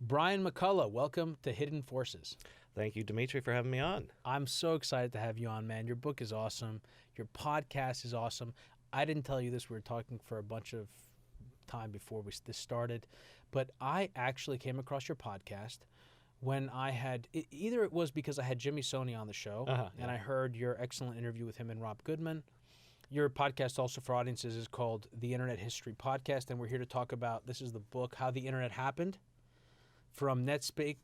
Brian McCullough, welcome to Hidden Forces. Thank you, Demetri, for having me on. I'm so excited to have you on, man. Your book is awesome. Your podcast is awesome. I didn't tell you this. We were talking for a bunch of time before this started, but I actually came across your podcast when I had, either it was because I had Jimmy Soni on the show, and I heard your excellent interview with him and Rob Goodman. Your podcast also for audiences is called The Internet History Podcast, and we're here to talk about, this is the book, How the Internet Happened, from Netscape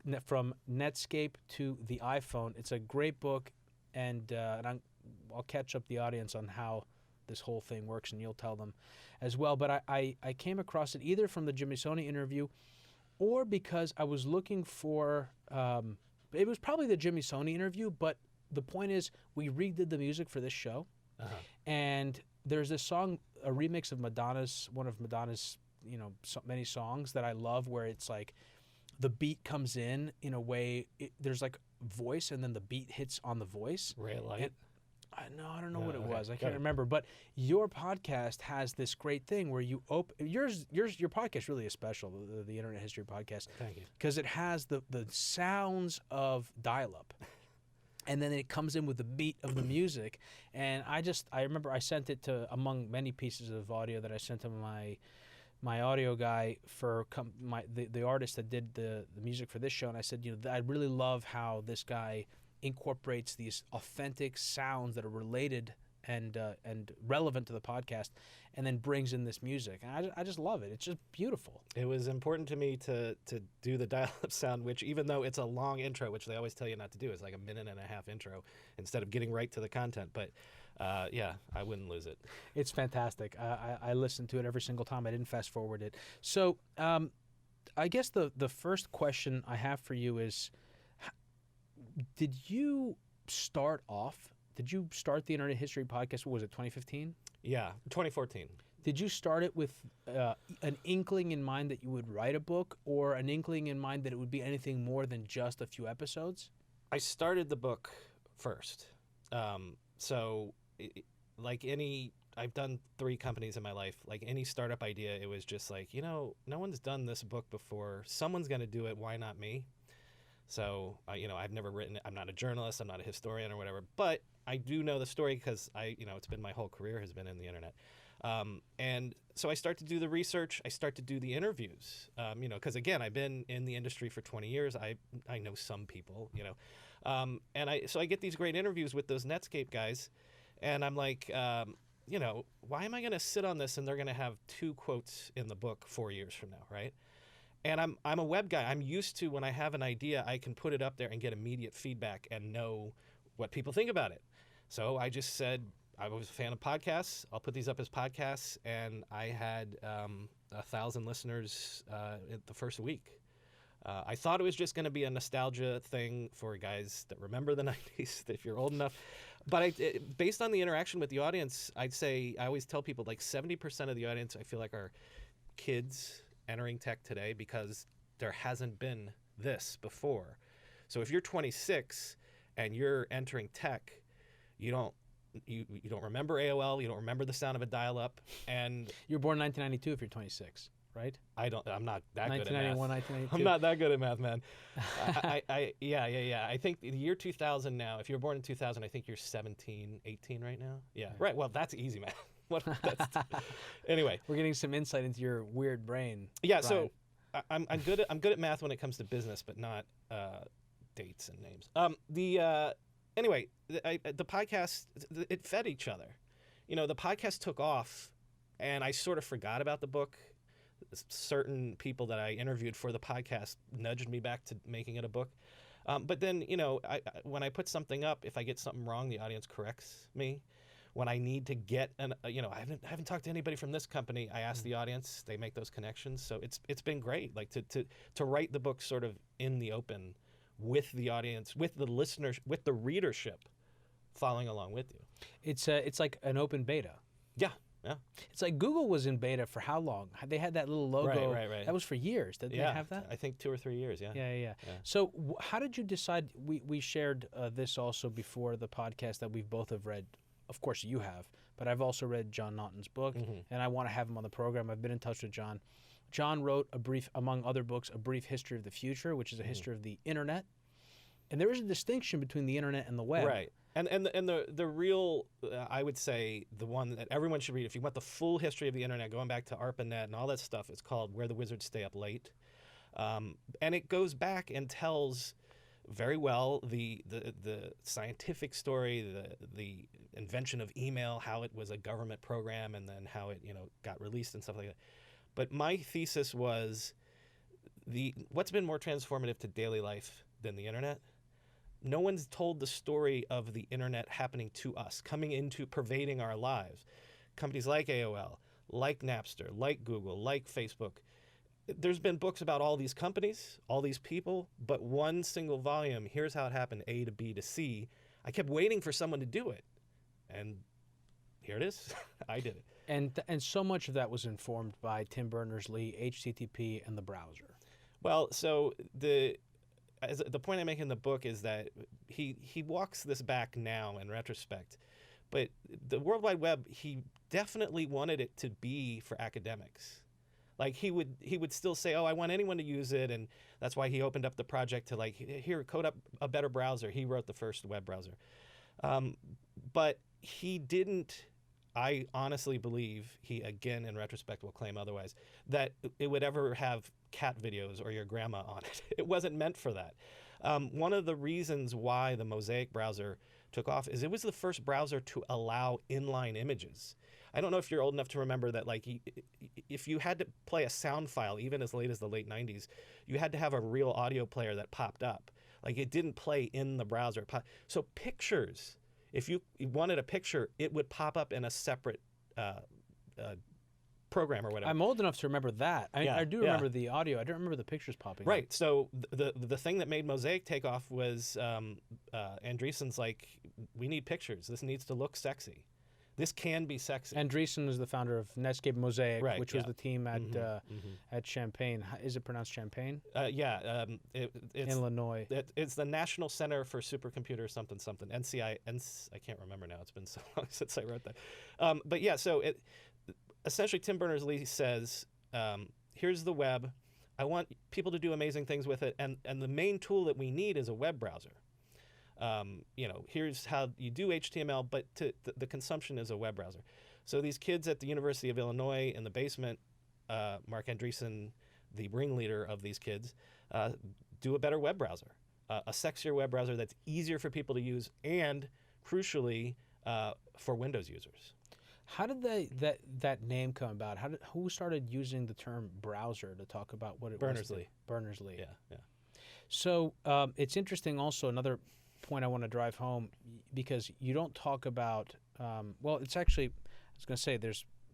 to the iPhone. It's a great book, and I'll catch up the audience on how this whole thing works, and you'll tell them as well. But I came across it either from the Jimmy Soni interview or because I was looking for, it was probably the Jimmy Soni interview, but the point is we redid the music for this show. And there's this song, a remix of Madonna's, one of Madonna's, many songs that I love, where it's like the beat comes in a way, there's like voice and then the beat hits on the voice. Ray Light? No, I don't know what it was. I can't remember. But your podcast has this great thing where you open, your podcast really is special, the Internet History Podcast. Thank you. Because it has the sounds of dial-up. And then it comes in with the beat of the music. And I remember I sent it to, among many pieces of audio that I sent to my audio guy for the artist that did the music for this show. And I said, I really love how this guy incorporates these authentic sounds that are related and relevant to the podcast, and then brings in this music. And I just love it. It's just beautiful. It was important to me to do the dial-up sound, which even though it's a long intro, which they always tell you not to do, it's like a 1.5-minute intro instead of getting right to the content. But yeah, I wouldn't lose it. It's fantastic. I listen to it every single time. I didn't fast forward it. So I guess the first question I have for you is, did you start the Internet History Podcast, what was it, 2015? Yeah, 2014. Did you start it with an inkling in mind that you would write a book, or an inkling in mind that it would be anything more than just a few episodes? I started the book first. I've done 3 companies in my life. Like any startup idea, it was just like, no one's done this book before. Someone's going to do it. Why not me? So, I've never written it. I'm not a journalist. I'm not a historian or whatever. But I do know the story because it's been my whole career has been in the internet. And so I start to do the research. I start to do the interviews, because, again, I've been in the industry for 20 years. I know some people, so I get these great interviews with those Netscape guys. And I'm like, why am I going to sit on this and they're going to have 2 quotes in the book 4 years from now, right? And I'm a web guy. I'm used to, when I have an idea, I can put it up there and get immediate feedback and know what people think about it. So I just said, I was a fan of podcasts. I'll put these up as podcasts. And I had 1,000 listeners the first week. I thought it was just going to be a nostalgia thing for guys that remember the 90s, if you're old enough. But based on the interaction with the audience, I'd say, I always tell people, like 70% of the audience, I feel like, are kids entering tech today, because there hasn't been this before. So if you're 26 and you're entering tech, you don't remember AOL, you don't remember the sound of a dial-up, and you were born in 1992 if you're 26, right? I'm not that good at 1991, math. 1992. I'm not that good at math, man. I think the year 2000 now, if you were born in 2000, I think you're 17, 18 right now. Yeah, right. Well, that's easy math. Anyway, we're getting some insight into your weird brain. Yeah, Brian. so I'm good at math when it comes to business, but not dates and names. Anyway, the podcast, it fed each other. The podcast took off, and I sort of forgot about the book. Certain people that I interviewed for the podcast nudged me back to making it a book. But then, when I put something up, if I get something wrong, the audience corrects me. When I need to get I haven't talked to anybody from this company, I ask the audience, they make those connections. So it's been great, like to write the book sort of in the open with the audience, with the listeners, with the readership following along with you. It's like an open beta. Yeah. It's like Google was in beta for how long? They had that little logo. Right. That was for years. Did they have that? I think 2 or 3 years, yeah. Yeah. So how did you decide? We shared this also before the podcast that we've both have read. Of course you have, but I've also read John Naughton's book, and I want to have him on the program. I've been in touch with John John wrote among other books, A Brief History of the Future, which is a history of the internet. And there is a distinction between the internet and the web. Right. And the real, I would say, the one that everyone should read, if you want the full history of the internet, going back to ARPANET and all that stuff, it's called Where the Wizards Stay Up Late. And it goes back and tells very well the scientific story, the invention of email, how it was a government program, and then how it got released and stuff like that. But my thesis was what's been more transformative to daily life than the internet? No one's told the story of the internet happening to us, coming into pervading our lives. Companies like AOL, like Napster, like Google, like Facebook. There's been books about all these companies, all these people, but one single volume, here's how it happened, A to B to C. I kept waiting for someone to do it. And here it is. I did it. And so much of that was informed by Tim Berners-Lee, HTTP, and the browser. Well, so the point I make in the book is that he walks this back now in retrospect, but the World Wide Web, he definitely wanted it to be for academics. Like he would still say, oh, I want anyone to use it, and that's why he opened up the project to here, code up a better browser. He wrote the first web browser, but he didn't. I honestly believe he, again, in retrospect, will claim otherwise, that it would ever have cat videos or your grandma on it. It wasn't meant for that. One of the reasons why the Mosaic browser took off is it was the first browser to allow inline images. I don't know if you're old enough to remember that, if you had to play a sound file, even as late as the late 90s, you had to have a real audio player that popped up. It didn't play in the browser. So pictures, if you wanted a picture, it would pop up in a separate program or whatever. I'm old enough to remember that. I do remember the audio. I don't remember the pictures popping up. Right. So the thing that made Mosaic take off was Andreessen's we need pictures. This needs to look sexy. This can be sexy. Andreessen was the founder of Netscape Mosaic, right, which was the team at Champaign. Is it pronounced Champaign? It's Illinois. It's the National Center for Supercomputer something. I can't remember now. It's been so long since I wrote that. But yeah, so essentially Tim Berners-Lee says, here's the web. I want people to do amazing things with it, and the main tool that we need is a web browser. Here's how you do HTML, but the consumption is a web browser. So these kids at the University of Illinois in the basement, Marc Andreessen, the ringleader of these kids, do a better web browser, a sexier web browser that's easier for people to use, and crucially, for Windows users. How did that name come about? Who started using the term browser to talk about what it Berners-Lee. was? Berners-Lee. Yeah. So it's interesting also, another point I want to drive home, because you don't talk about, it's actually, I was going to say,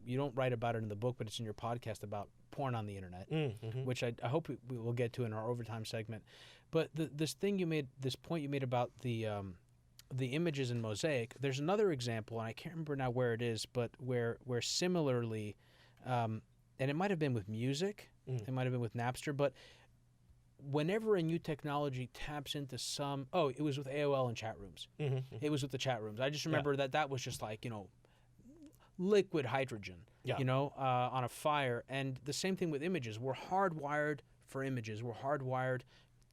you don't write about it in the book, but it's in your podcast about porn on the internet, which I hope we will get to in our overtime segment. But this point you made about the images in Mosaic, there's another example, and I can't remember now where it is, but where similarly, and it might have been with music, it might have been with Napster, but whenever a new technology taps into it was with AOL and chat rooms. It was with the chat rooms. I just remember that was just liquid hydrogen, on a fire. And the same thing with images. We're hardwired for images. We're hardwired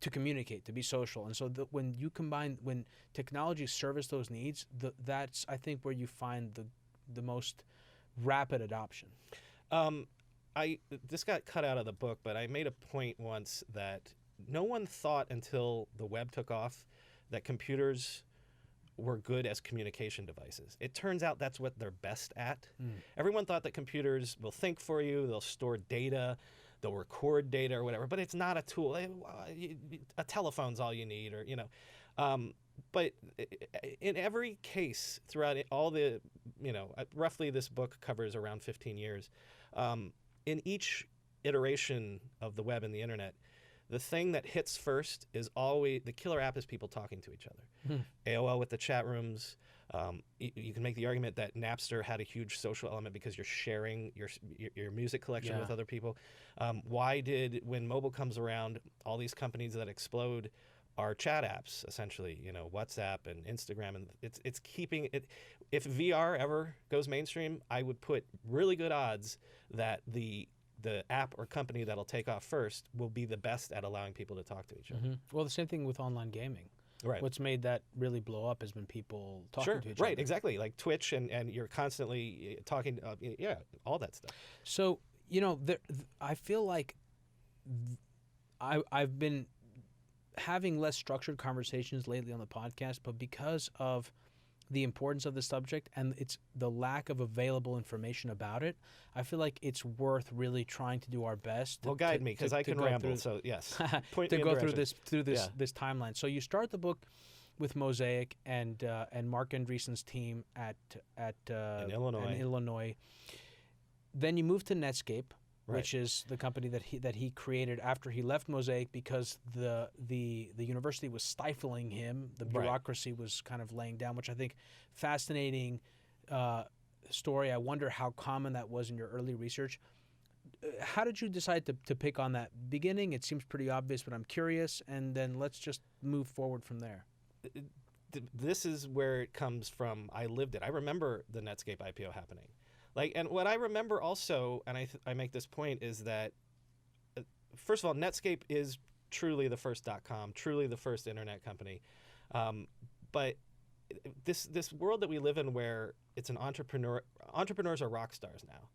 to communicate, to be social. And so when technology service those needs, that's, I think, where you find the most rapid adoption. This got cut out of the book, but I made a point once that no one thought until the web took off that computers were good as communication devices. It turns out that's what they're best at. Everyone thought that computers will think for you, they'll store data, they'll record data or whatever, but it's not a tool. A telephone's all you need, but in every case throughout all the, roughly this book covers around 15 years. In each iteration of the web and the internet, the thing that hits first is always the killer app is people talking to each other. AOL with the chat rooms. You can make the argument that Napster had a huge social element because you're sharing your music collection with other people. When mobile comes around, all these companies that explode are chat apps, essentially, WhatsApp and Instagram, and it's keeping it. If VR ever goes mainstream, I would put really good odds that the the app or company that'll take off first will be the best at allowing people to talk to each other. Well, the same thing with online gaming. Right. What's made that really blow up has been people talking to each other. Right, exactly. Like Twitch, and you're constantly talking, all that stuff. So, I feel like I've been having less structured conversations lately on the podcast, but because of the importance of the subject and it's the lack of available information about it, I feel like it's worth really trying to do our best. Well, guide me, because I can ramble. So yes, point to me in go direction. through this timeline. So you start the book with Mosaic and Marc Andreessen's team at in Illinois. Then you move to Netscape, Right. which is the company that he created after he left Mosaic because the university was stifling him. The bureaucracy was kind of laying down, which I think fascinating story. I wonder how common that was in your early research. How did you decide to pick on that beginning? It seems pretty obvious, but I'm curious. And then let's just move forward from there. This is where it comes from. I lived it. I remember the Netscape IPO happening. And what I remember also, and I make this point, is that, first of all, Netscape is truly the first .com, truly the first internet company. But this world that we live in where it's an entrepreneurs are rock stars now.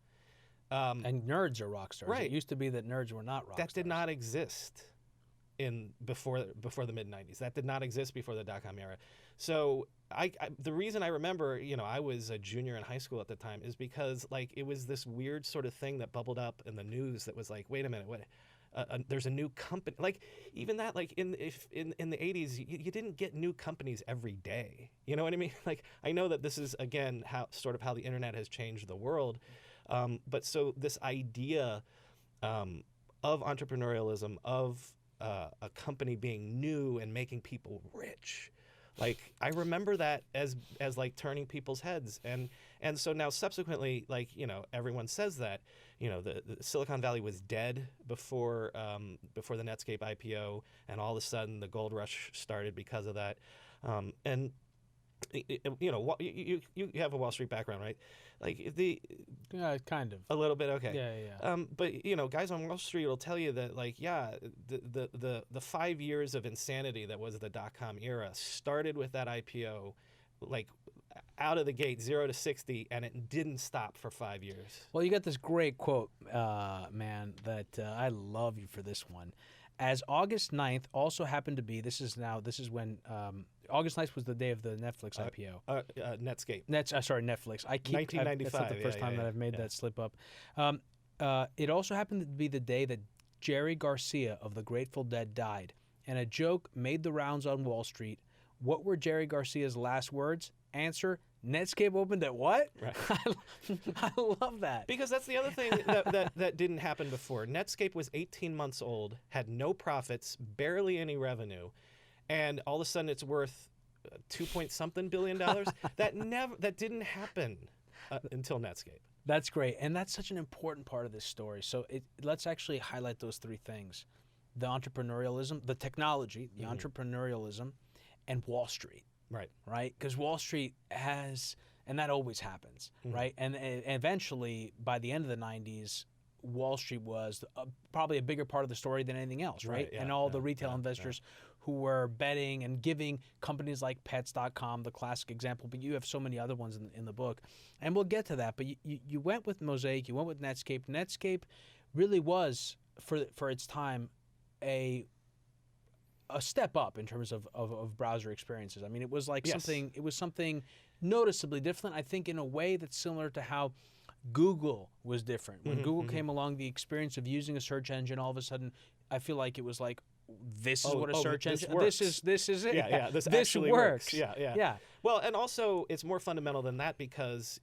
And nerds are rock stars. Right. It used to be that nerds were not rock stars. That did not exist before the mid-90s. That did not exist before the .com era. So the reason I remember, I was a junior in high school at the time, is because it was this weird sort of thing that bubbled up in the news that was like, wait a minute, what? There's a new company. Even that, in the 80s, you didn't get new companies every day. You know what I mean? I know that this is, again, how the internet has changed the world. But so this idea of entrepreneurialism, of a company being new and making people rich, I remember that as turning people's heads. And so now subsequently, everyone says that, the Silicon Valley was dead before the Netscape IPO, and all of a sudden the gold rush started because of that. And you have a Wall Street background, right? Yeah, kind of. A little bit, okay. Yeah. But guys on Wall Street will tell you that the 5 years of insanity that was the .com era started with that IPO, out of the gate, 0 to 60, and it didn't stop for 5 years. Well, you got this great quote, man, that I love you for this one. As August 9th also happened to be, this is when August 9th was the day of the Netflix IPO. Netscape. Netflix. 1995. That's not the first time that I've made that slip up. It also happened to be the day that Jerry Garcia of the Grateful Dead died, and a joke made the rounds on Wall Street. What were Jerry Garcia's last words? Answer: Netscape opened at what? Right. I love that. Because that's the other thing that didn't happen before. Netscape was 18 months old, had no profits, barely any revenue, and all of a sudden it's worth $2.something billion. That didn't happen until Netscape. That's great, and that's such an important part of this story. So let's actually highlight those three things: the entrepreneurialism, the technology, the entrepreneurialism, and Wall Street. Right? Because Wall Street has, and that always happens, right? And eventually, by the end of the 90s, Wall Street was probably a bigger part of the story than anything else, right? Yeah, and all the retail investors who were betting and giving companies like Pets.com, the classic example, but you have so many other ones in the book. And we'll get to that. But you went with Mosaic, you went with Netscape. Netscape really was, for its time, a step up in terms of browser experiences. I mean, it was something noticeably different, I think, in a way that's similar to how Google was different. When Google came along, the experience of using a search engine, all of a sudden, I feel like it was like, this is what a search engine. This is it. Yeah. This actually works. Yeah. Well, and also it's more fundamental than that, because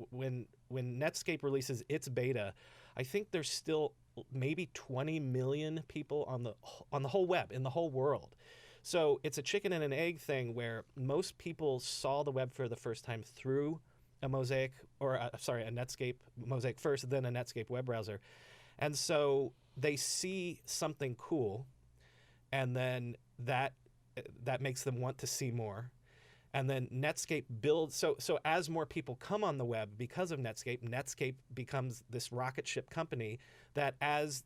when Netscape releases its beta, I think there's still maybe 20 million people on the whole web, in the whole world. So it's a chicken and an egg thing, where most people saw the web for the first time through a Mosaic, or a Netscape, Mosaic first, then a Netscape web browser. And so they see something cool, and then that makes them want to see more. And then Netscape builds, so as more people come on the web because of Netscape becomes this rocket ship company that as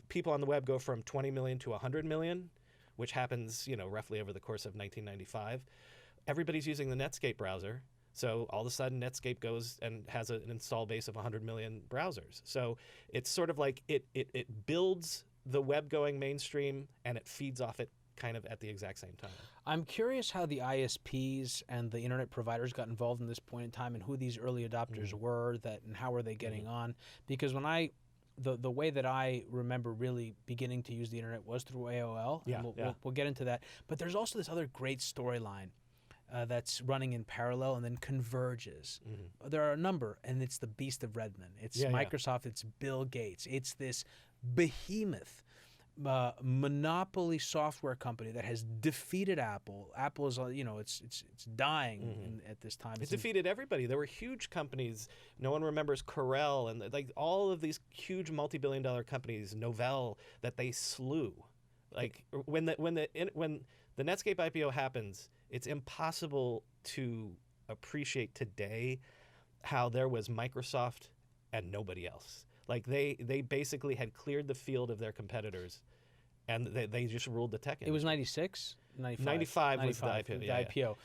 people on the web go from 20 million to 100 million, which happens, roughly over the course of 1995, everybody's using the Netscape browser. So all of a sudden Netscape goes and has an install base of 100 million browsers. So it's sort of like it builds the web going mainstream and it feeds off it kind of at the exact same time. I'm curious how the ISPs and the internet providers got involved in this point in time and who these early adopters were and how were they getting on. Because when the way that I remember really beginning to use the internet was through AOL. Yeah, and we'll get into that. But there's also this other great storyline that's running in parallel and then converges. There are a number, and it's the Beast of Redmond. It's Microsoft. It's Bill Gates. It's this behemoth monopoly software company that has defeated Apple. Apple is, it's dying at this time. It defeated everybody. There were huge companies. No one remembers Corel and like all of these huge multi-billion-dollar companies, Novell, that they slew. Like when the Netscape IPO happens, it's impossible to appreciate today how there was Microsoft and nobody else. Like they basically had cleared the field of their competitors, and they just ruled the tech industry. It was 96? 95 was the IPO. The IPO.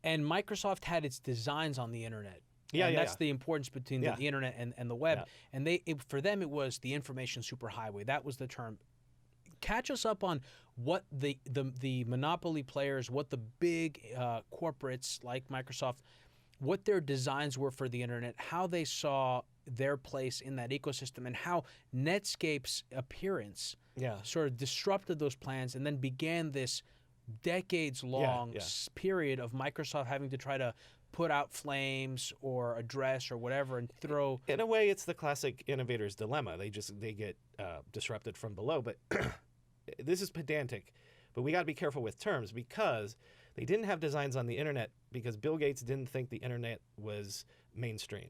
And Microsoft had its designs on the internet. That's the importance between the internet and the web. Yeah. And for them, it was the information superhighway. That was the term. Catch us up on what the monopoly players, what the big corporates like Microsoft, what their designs were for the internet, how they saw their place in that ecosystem, and how Netscape's appearance sort of disrupted those plans and then began this decades-long period of Microsoft having to try to put out flames or address or whatever and throw. In a way, it's the classic innovator's dilemma. They get disrupted from below. But this is pedantic, but we got to be careful with terms because they didn't have designs on the internet because Bill Gates didn't think the internet was mainstream.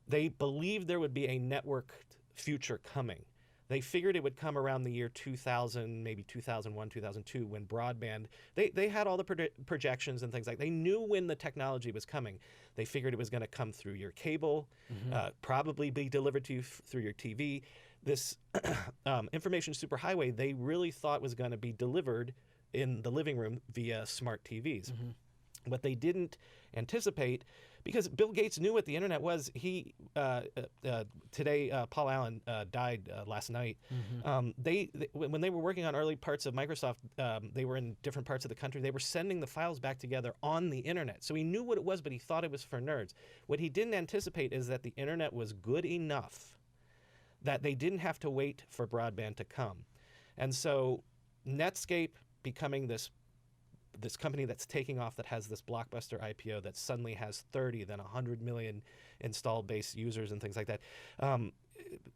They believed there would be a networked future coming. They figured it would come around the year 2000, maybe 2001, 2002, when broadband, they had all the projections and things like that. They knew when the technology was coming. They figured it was going to come through your cable, probably be delivered to you through your TV. This information superhighway, they really thought was going to be delivered in the living room via smart TVs. What they didn't anticipate, because Bill Gates knew what the internet was. He today, Paul Allen died last night. When they were working on early parts of Microsoft, they were in different parts of the country. They were sending the files back together on the internet. So he knew what it was, but he thought it was for nerds. What he didn't anticipate is that the internet was good enough that they didn't have to wait for broadband to come. And so Netscape becoming this company that's taking off, that has this blockbuster IPO that suddenly has 30, then 100 million installed base users and things like that,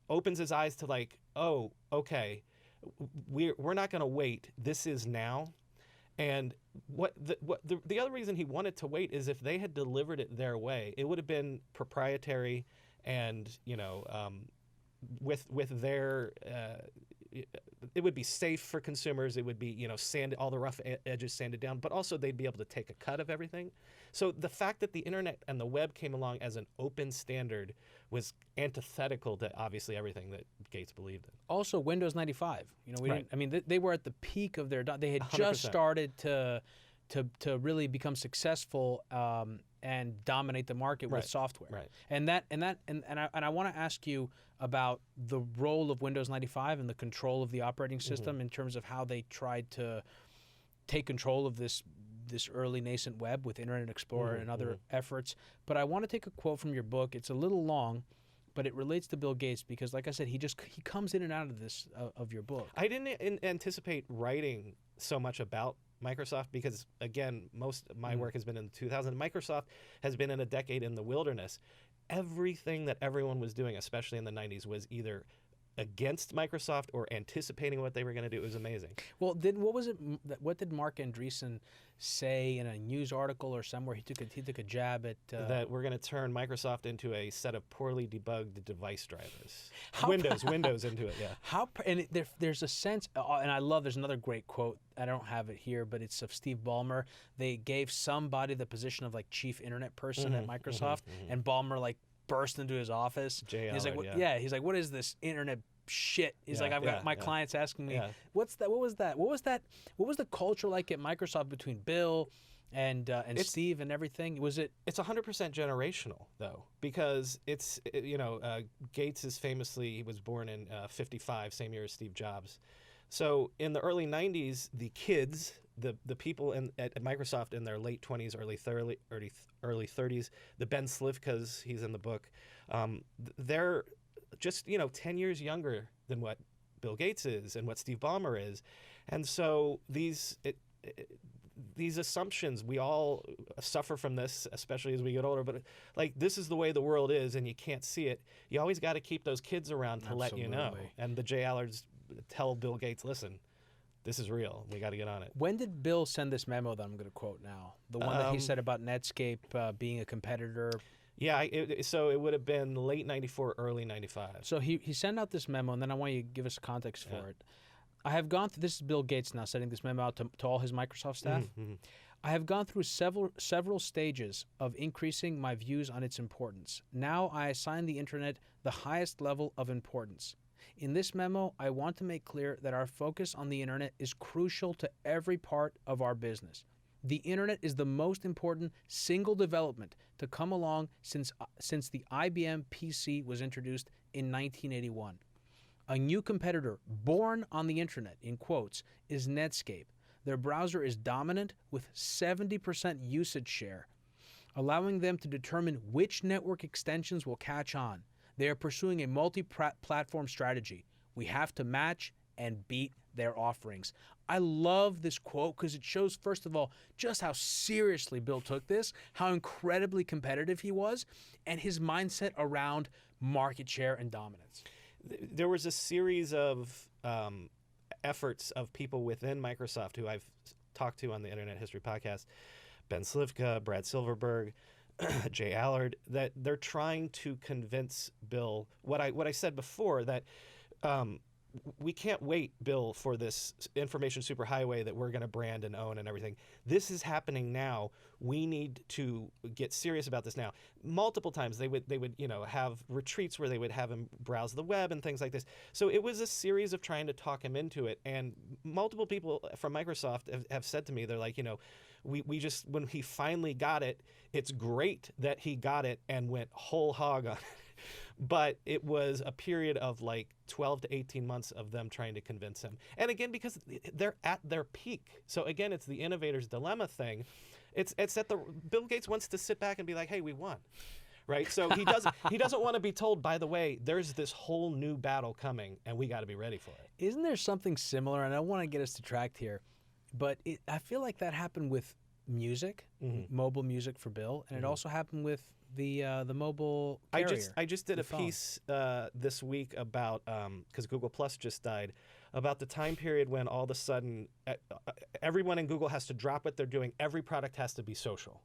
opens his eyes to like, oh, okay, we're not going to wait. This is now. And the other reason he wanted to wait is if they had delivered it their way, it would have been proprietary and, with their it would be safe for consumers. It would be, all the rough edges sanded down, but also they'd be able to take a cut of everything. So the fact that the internet and the web came along as an open standard was antithetical to obviously everything that Gates believed in. Also, Windows 95. They were at the peak of their. They had 100%. Just started to really become successful and dominate the market with software. Right. And I want to ask you about the role of Windows 95 and the control of the operating system in terms of how they tried to take control of this early nascent web with Internet Explorer and other efforts. But I want to take a quote from your book. It's a little long, but it relates to Bill Gates because, like I said, he comes in and out of this of your book. I didn't anticipate writing so much about Microsoft because, again, most of my work has been in the 2000s. Microsoft has been in a decade in the wilderness. Everything that everyone was doing, especially in the 90s, was either against Microsoft or anticipating what they were going to do. It was amazing. Well, what did Marc Andreessen say in a news article or somewhere? He took a jab at that we're going to turn Microsoft into a set of poorly debugged device drivers. Windows into it. Yeah. There's a sense, and I love. There's another great quote. I don't have it here, but it's of Steve Ballmer. They gave somebody the position of like chief internet person at Microsoft, and Ballmer like burst into his office. He's like, he's like, what is this internet shit? He's like, I've got my clients asking me, what's that? What was that? What was that? What was the culture like at Microsoft between Bill and Steve and everything? Was it? It's 100% generational though, because Gates is famously, he was born in 55, same year as Steve Jobs. So in the early 90s, the kids, the people at Microsoft in their late 20s, early 30s, the Ben Slivkas, he's in the book, they're just 10 years younger than what Bill Gates is and what Steve Ballmer is. And so these assumptions, we all suffer from this, especially as we get older, but like this is the way the world is and you can't see it. You always got to keep those kids around to let you know. And the J. Allards tell Bill Gates, listen, this is real. We got to get on it. When did Bill send this memo that I'm going to quote now? The one that he said about Netscape being a competitor? Yeah, so it would have been late 94, early 95. So he sent out this memo, and then I want you to give us context for it. I have gone through, this is Bill Gates now sending this memo out to all his Microsoft staff. I have gone through several stages of increasing my views on its importance. Now I assign the internet the highest level of importance. In this memo, I want to make clear that our focus on the internet is crucial to every part of our business. The internet is the most important single development to come along since the IBM PC was introduced in 1981. A new competitor born on the internet, in quotes, is Netscape. Their browser is dominant with 70% usage share, allowing them to determine which network extensions will catch on. They are pursuing a multi-platform strategy. We have to match and beat their offerings. I love this quote because it shows, first of all, just how seriously Bill took this, how incredibly competitive he was, and his mindset around market share and dominance. There was a series of efforts of people within Microsoft who I've talked to on the Internet History Podcast, Ben Slivka, Brad Silverberg, Jay Allard, that they're trying to convince Bill what I said before, that we can't wait, Bill, for this information superhighway that we're going to brand and own and everything. This is happening now. We need to get serious about this now. Multiple times they would have retreats where they would have him browse the web and things like this. So it was a series of trying to talk him into it. And multiple people from Microsoft have said to me, they're like, we just, when he finally got it, it's great that he got it and went whole hog on it. But it was a period of like 12 to 18 months of them trying to convince him. And again, because they're at their peak. So again, it's the innovator's dilemma thing. It's that Bill Gates wants to sit back and be like, hey, we won. Right? So he doesn't want to be told, by the way, there's this whole new battle coming and we got to be ready for it. Isn't there something similar? And I don't want to get us detracted here, but I feel like that happened with music, mobile music for Bill, and it also happened with the mobile carrier. I just did a piece this week about, because Google Plus just died, about the time period when all of a sudden everyone in Google has to drop what they're doing. Every product has to be social.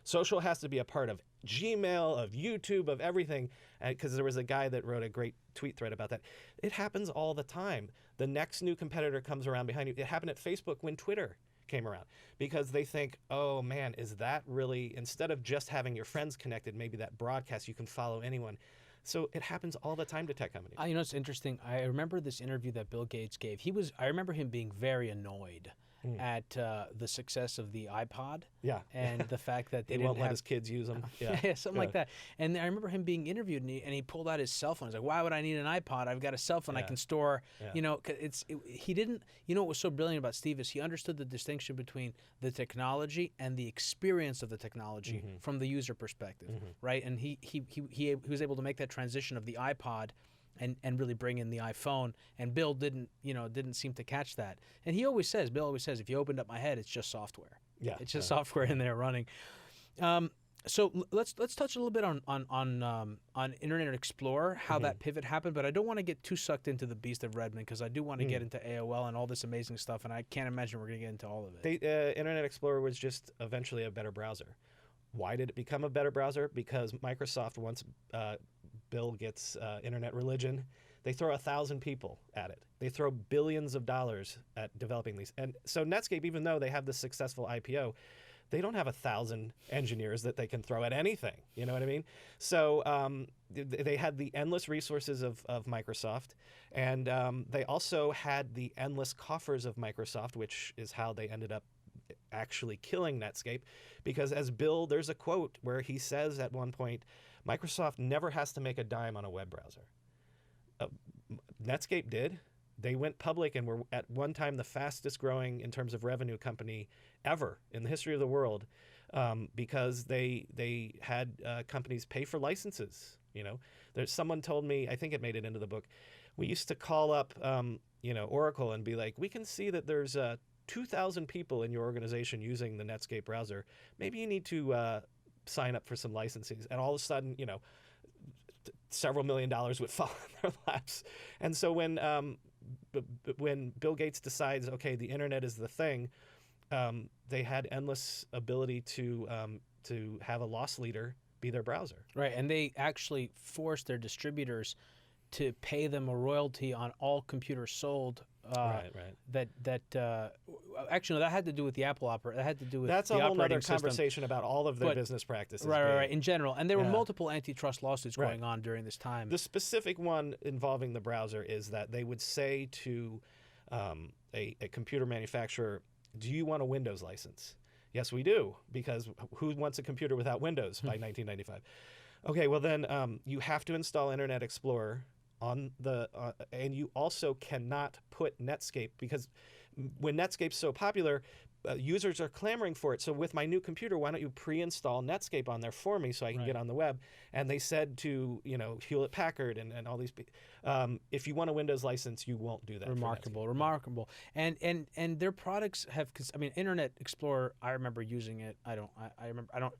Social has to be a part of Gmail, of YouTube, of everything, because there was a guy that wrote a great tweet thread about that. It happens all the time. The next new competitor comes around behind you. It happened at Facebook when Twitter came around, because they think, oh man, is that really, instead of just having your friends connected, maybe that broadcast, you can follow anyone. So it happens all the time to tech companies. It's interesting. I remember this interview that Bill Gates gave. I remember him being very annoyed at the success of the iPod. Yeah. And the fact that they won't let his kids use them. Yeah, something like that. And I remember him being interviewed, and he pulled out his cell phone. He's like, why would I need an iPod? I've got a cell phone. I can store, he didn't, what was so brilliant about Steve is he understood the distinction between the technology and the experience of the technology from the user perspective, right? And he was able to make that transition of the iPod and really bring in the iPhone, and Bill didn't seem to catch that. And Bill always says, if you opened up my head, it's just software. Yeah, it's just software in there running. let's touch a little bit on Internet Explorer, how that pivot happened, but I don't want to get too sucked into the beast of Redmond because I do want to get into AOL and all this amazing stuff, and I can't imagine we're going to get into all of it. Internet Explorer was just eventually a better browser. Why did it become a better browser? Because Microsoft, once Bill gets internet religion, they throw 1,000 people at it. They throw billions of dollars at developing these. And so Netscape, even though they have this successful IPO, they don't have 1,000 engineers that they can throw at anything. You know what I mean? So they had the endless resources of Microsoft, and they also had the endless coffers of Microsoft, which is how they ended up actually killing Netscape. Because as Bill, there's a quote where he says at one point, Microsoft never has to make a dime on a web browser. Netscape did. They went public and were at one time the fastest growing in terms of revenue company ever in the history of the world, because they had companies pay for licenses. You know, there's someone told me, I think it made it into the book, we used to call up Oracle and be like, we can see that there's 2,000 people in your organization using the Netscape browser. Maybe you need to sign up for some licenses. And all of a sudden, several $1 million would fall in their laps. And so when Bill Gates decides, okay, the internet is the thing, they had endless ability to have a loss leader be their browser. Right, and they actually forced their distributors to pay them a royalty on all computers sold. Right. Actually, no, that had to do with the Apple operating. That had to do with that's the a whole other system. Conversation about all of their business practices. Right. In general, and there were multiple antitrust lawsuits going on during this time. The specific one involving the browser is that they would say to a computer manufacturer, "Do you want a Windows license?" Yes, we do, because who wants a computer without Windows by 1995? Okay, well then you have to install Internet Explorer on the and you also cannot put Netscape, because when Netscape's so popular, users are clamoring for it. So with my new computer, why don't you pre-install Netscape on there for me so I can get on the web? And they said to Hewlett Packard and all these people, if you want a Windows license, you won't do that. Remarkable. And their products have, because I mean, Internet Explorer, I remember using it. I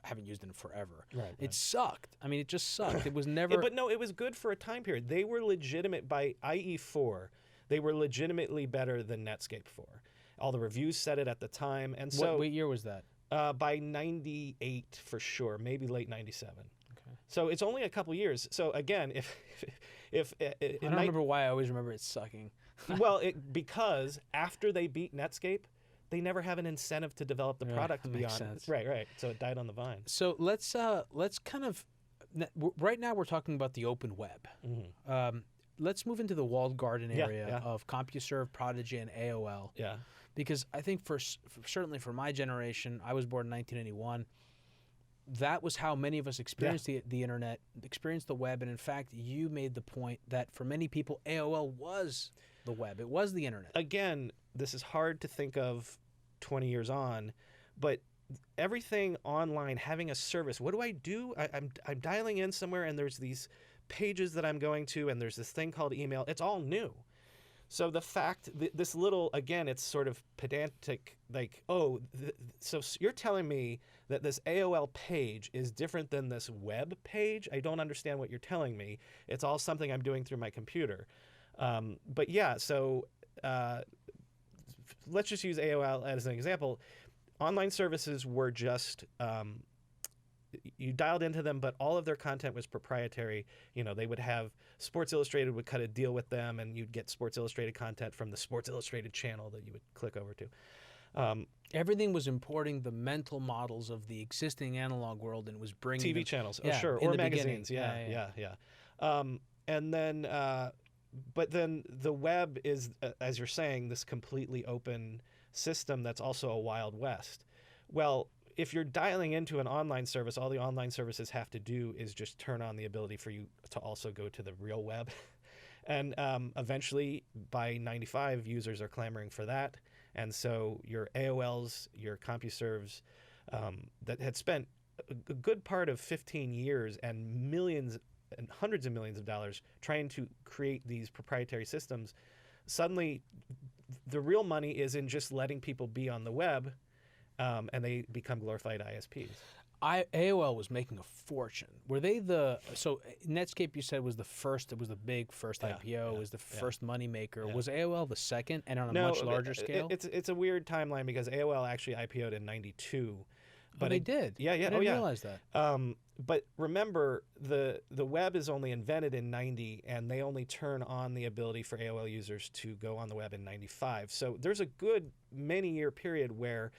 haven't used it in forever. Right. It sucked. I mean, it just sucked. It was never. But no, it was good for a time period. They were legitimate by IE4. They were legitimately better than Netscape 4. All the reviews said it at the time, and so what year was that? By 98 for sure, maybe late 97. Okay. So it's only a couple years. So again, if I don't remember why I always remember it sucking. Well, because after they beat Netscape, they never have an incentive to develop the product beyond. Makes sense. Right. So it died on the vine. So let's kind of right now we're talking about the open web. Mm-hmm. Let's move into the walled garden area of CompuServe, Prodigy, and AOL. Yeah. Because I think certainly for my generation, I was born in 1981, that was how many of us experienced the internet, experienced the web. And in fact, you made the point that for many people, AOL was the web. It was the internet. Again, this is hard to think of 20 years on, but everything online, having a service, what do I do? I'm dialing in somewhere and there's these pages that I'm going to, and there's this thing called email. It's all new. So the fact, this little, again, it's sort of pedantic, like, so you're telling me that this AOL page is different than this web page? I don't understand what you're telling me. It's all something I'm doing through my computer. But yeah, so let's just use AOL as an example. Online services were just, you dialed into them, but all of their content was proprietary. They would have Sports Illustrated would cut a deal with them, and you'd get Sports Illustrated content from the Sports Illustrated channel that you would click over to. Everything was importing the mental models of the existing analog world and was bringing TV channels, or magazines, and then, but then the web is, as you're saying, this completely open system that's also a Wild West. Well, if you're dialing into an online service, all the online services have to do is just turn on the ability for you to also go to the real web. And eventually, by 95, users are clamoring for that. And so your AOLs, your CompuServes, that had spent a good part of 15 years and millions and hundreds of millions of dollars trying to create these proprietary systems, suddenly the real money is in just letting people be on the web. And they become glorified ISPs. AOL was making a fortune. Were they so Netscape you said was the first? It was the big first IPO. Was the first moneymaker. Was AOL the second and on a much larger scale? It's a weird timeline because AOL actually IPO'd in '92. But they did. Yeah. I didn't realize that. But remember, the web is only invented in '90, and they only turn on the ability for AOL users to go on the web in '95. So there's a good many-year period where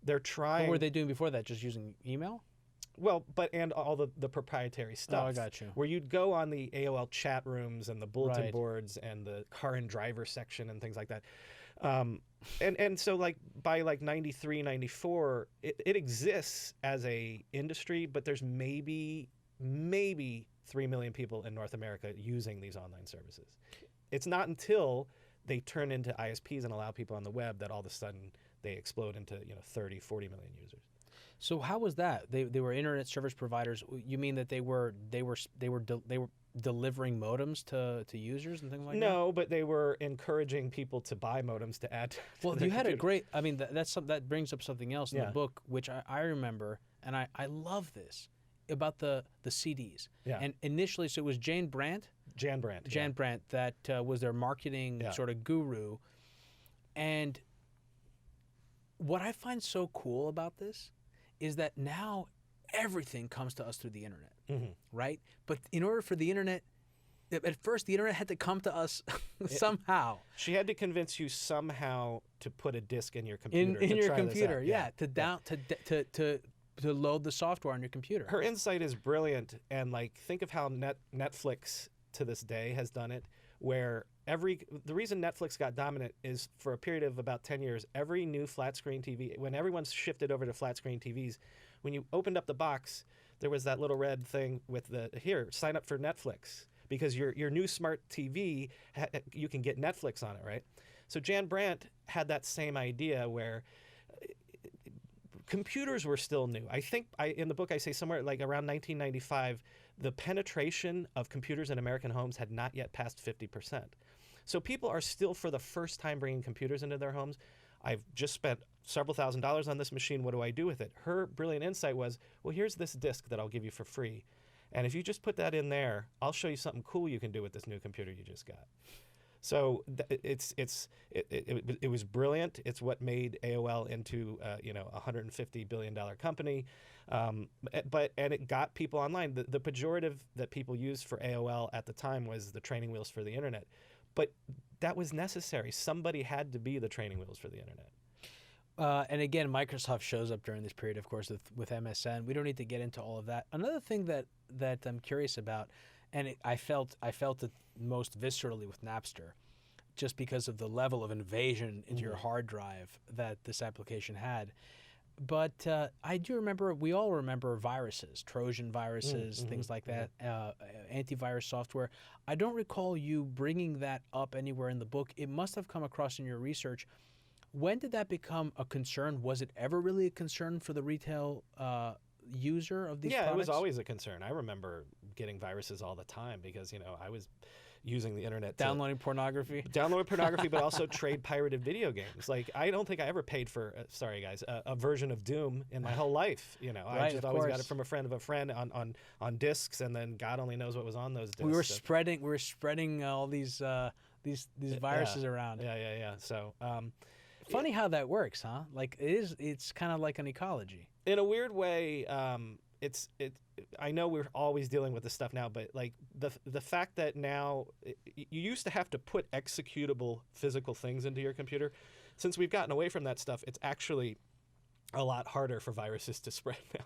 they're trying. What were they doing before that? Just using email? Well, and all the proprietary stuff. Oh, I got you. Where you'd go on the AOL chat rooms and the bulletin boards and the car and driver section and things like that. And so like by like 93, 94, it exists as a industry, but there's maybe 3 million people in North America using these online services. It's not until they turn into ISPs and allow people on the web that all of a sudden they explode into 30, 40 million users. So how was that? They were internet service providers. You mean that they were delivering modems to users and things like that? No, but they were encouraging people to buy modems to add. Well, you had a great. I mean, that brings up something else in the book, which I remember, and I love this about the CDs. Yeah. And initially, so it was Jan Brandt that was their marketing sort of guru, and what I find so cool about this is that now everything comes to us through the internet, right? But in order for the internet, at first the internet had to come to us somehow. She had to convince you somehow to put a disc in your computer. In your computer, to load the software on your computer. Her insight is brilliant, and like think of how Netflix to this day has done it, where the reason Netflix got dominant is for a period of about 10 years, every new flat screen TV, when everyone's shifted over to flat screen TVs, when you opened up the box, there was that little red thing with sign up for Netflix, because your new smart TV, you can get Netflix on it, right? So Jan Brandt had that same idea where computers were still new. I think in the book I say somewhere like around 1995, the penetration of computers in American homes had not yet passed 50%. So people are still, for the first time, bringing computers into their homes. I've just spent several $1,000s on this machine. What do I do with it? Her brilliant insight was, well, here's this disk that I'll give you for free. And if you just put that in there, I'll show you something cool you can do with this new computer you just got. So it was brilliant. It's what made AOL into a $150 billion company, and it got people online. The pejorative that people used for AOL at the time was the training wheels for the internet, but that was necessary. Somebody had to be the training wheels for the internet. And again, Microsoft shows up during this period, of course, with MSN. We don't need to get into all of that. Another thing that I'm curious about, and I felt it most viscerally with Napster, just because of the level of invasion into your hard drive that this application had. But I do remember, we all remember viruses, Trojan viruses, things like that, antivirus software. I don't recall you bringing that up anywhere in the book. It must have come across in your research. When did that become a concern? Was it ever really a concern for the retail user of these products? Yeah, it was always a concern. I remember getting viruses all the time because, I was using the internet downloading pornography, but also trade pirated video games. Like, I don't think I ever paid for a version of Doom in my whole life. I just always got it from a friend of a friend on discs, and then God only knows what was on those discs. We were spreading all these viruses around. Yeah. So funny how that works, huh? Like it's kind of like an ecology. In a weird way, I know we're always dealing with this stuff now, but like the fact that now you used to have to put executable physical things into your computer. Since we've gotten away from that stuff, it's actually a lot harder for viruses to spread now.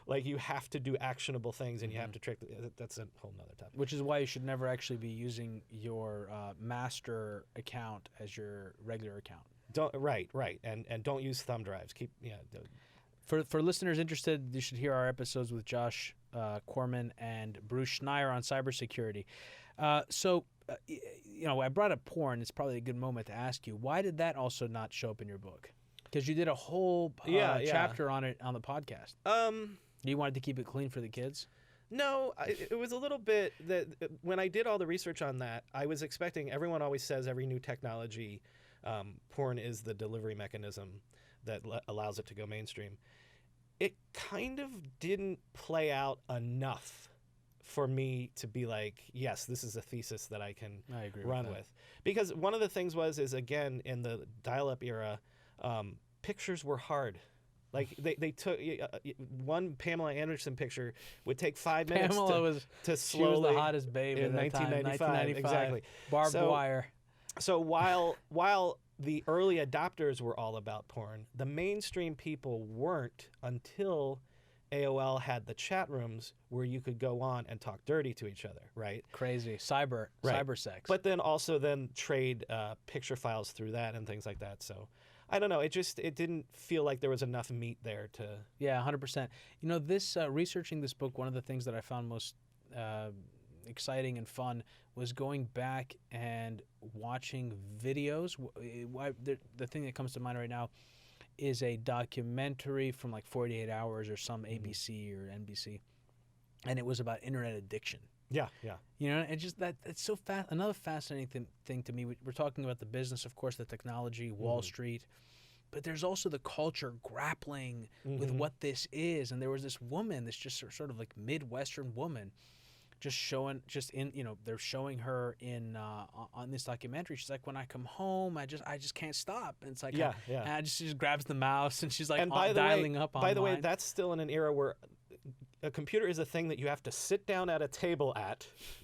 Like, you have to do actionable things, and you have to trick. That's a whole nother topic. Which is why you should never actually be using your master account as your regular account. Right, and don't use thumb drives. For listeners interested, you should hear our episodes with Josh Corman and Bruce Schneier on cybersecurity. I brought up porn. It's probably a good moment to ask you, why did that also not show up in your book? Because you did a whole chapter on it on the podcast. You wanted to keep it clean for the kids? No, it was a little bit that when I did all the research on that, I was expecting, everyone always says every new technology, porn is the delivery mechanism that allows it to go mainstream. it kind of didn't play out enough for me to be like, yes, this is a thesis that I can run with. Because one of the things is, again, in the dial-up era, pictures were hard. Like they took one Pamela Anderson picture would take 5 minutes to slowly. She was the hottest babe in 1995. Exactly. Barbed wire. So while the early adopters were all about porn, the mainstream people weren't until AOL had the chat rooms where you could go on and talk dirty to each other, right? Crazy. Cyber sex. But then also trade picture files through that and things like that. So I don't know. It didn't feel like there was enough meat there to. Yeah, 100%. You know, this researching this book, one of the things that I found most exciting and fun was going back and watching videos. The thing that comes to mind right now is a documentary from like 48 Hours or some ABC or NBC, and it was about internet addiction. Yeah. You know, and just it's so fast. Another fascinating thing to me. We're talking about the business, of course, the technology, Wall Street, but there's also the culture grappling with what this is. And there was this woman, this just sort of like Midwestern woman, they're showing her in on this documentary. She's like, when I come home, I just can't stop. And it's like, yeah. And she just grabs the mouse and she's like dialing up. By the way, that's still in an era where a computer is a thing that you have to sit down at a table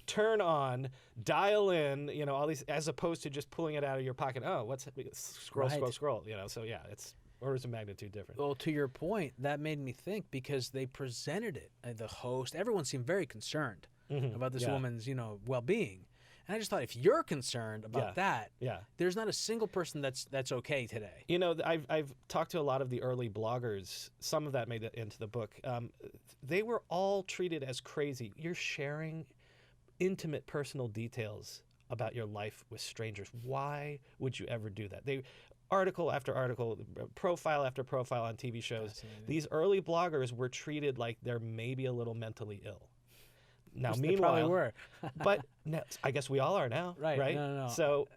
turn on, dial in, you know, all these, as opposed to just pulling it out of your pocket. Oh, what's scroll, you know. So yeah, it's orders of magnitude different. Well, to your point, that made me think, because they presented it, the host, everyone seemed very concerned about this woman's, you know, well-being. And I just thought, if you're concerned about that, there's not a single person that's okay today. You know, I've talked to a lot of the early bloggers. Some of that made it into the book. They were all treated as crazy. You're sharing intimate personal details about your life with strangers. Why would you ever do that? Article after article, profile after profile on TV shows. These early bloggers were treated like they're maybe a little mentally ill. Now, meanwhile, they probably were. but no, I guess we all are now, right? No. So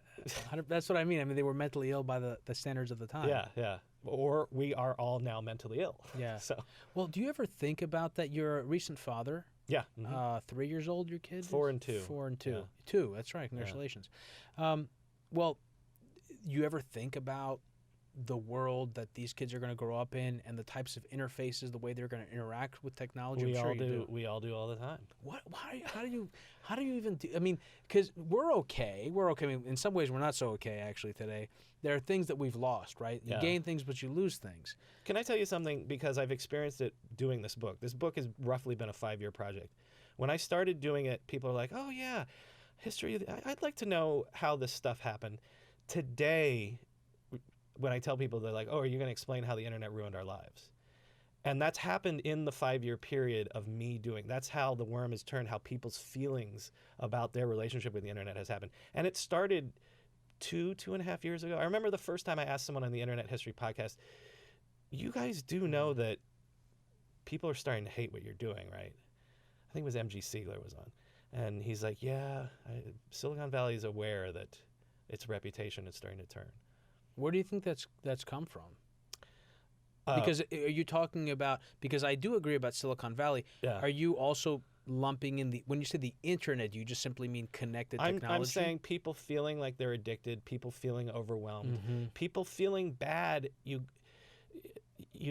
that's what I mean. I mean, they were mentally ill by the standards of the time. Yeah. Or we are all now mentally ill. Yeah. So, well, do you ever think about that? You're a recent father. Yeah. 3 years old, your kid? 4 and 2. 4 and 2. Yeah. 2. That's right. Congratulations. Yeah. Well, you ever think about the world that these kids are going to grow up in and the types of interfaces, the way they're going to interact with technology? We all do. We all do all the time. How do you even do? I mean, because we're okay. I mean, in some ways, we're not so okay actually today. There are things that we've lost, right? You gain things, but you lose things. Can I tell you something? Because I've experienced it doing this book. This book has roughly been a 5-year project. When I started doing it, people are like, "Oh yeah, history. I'd like to know how this stuff happened." Today, when I tell people, they're like, "Oh, are you going to explain how the internet ruined our lives?" And that's happened in the 5-year period of me doing. That's how the worm has turned, how people's feelings about their relationship with the internet has happened. And it started 2.5 years ago. I remember the first time I asked someone on the Internet History podcast, "You guys do know that people are starting to hate what you're doing, right?" I think it was MG Siegler was on. And he's like, "Yeah, Silicon Valley is aware that its reputation is starting to turn." Where do you think that's come from? Because are you talking about, because I do agree about Silicon Valley. Yeah. Are you also lumping in when you say the internet, do you just simply mean connected technology? I'm saying people feeling like they're addicted, people feeling overwhelmed, people feeling bad. You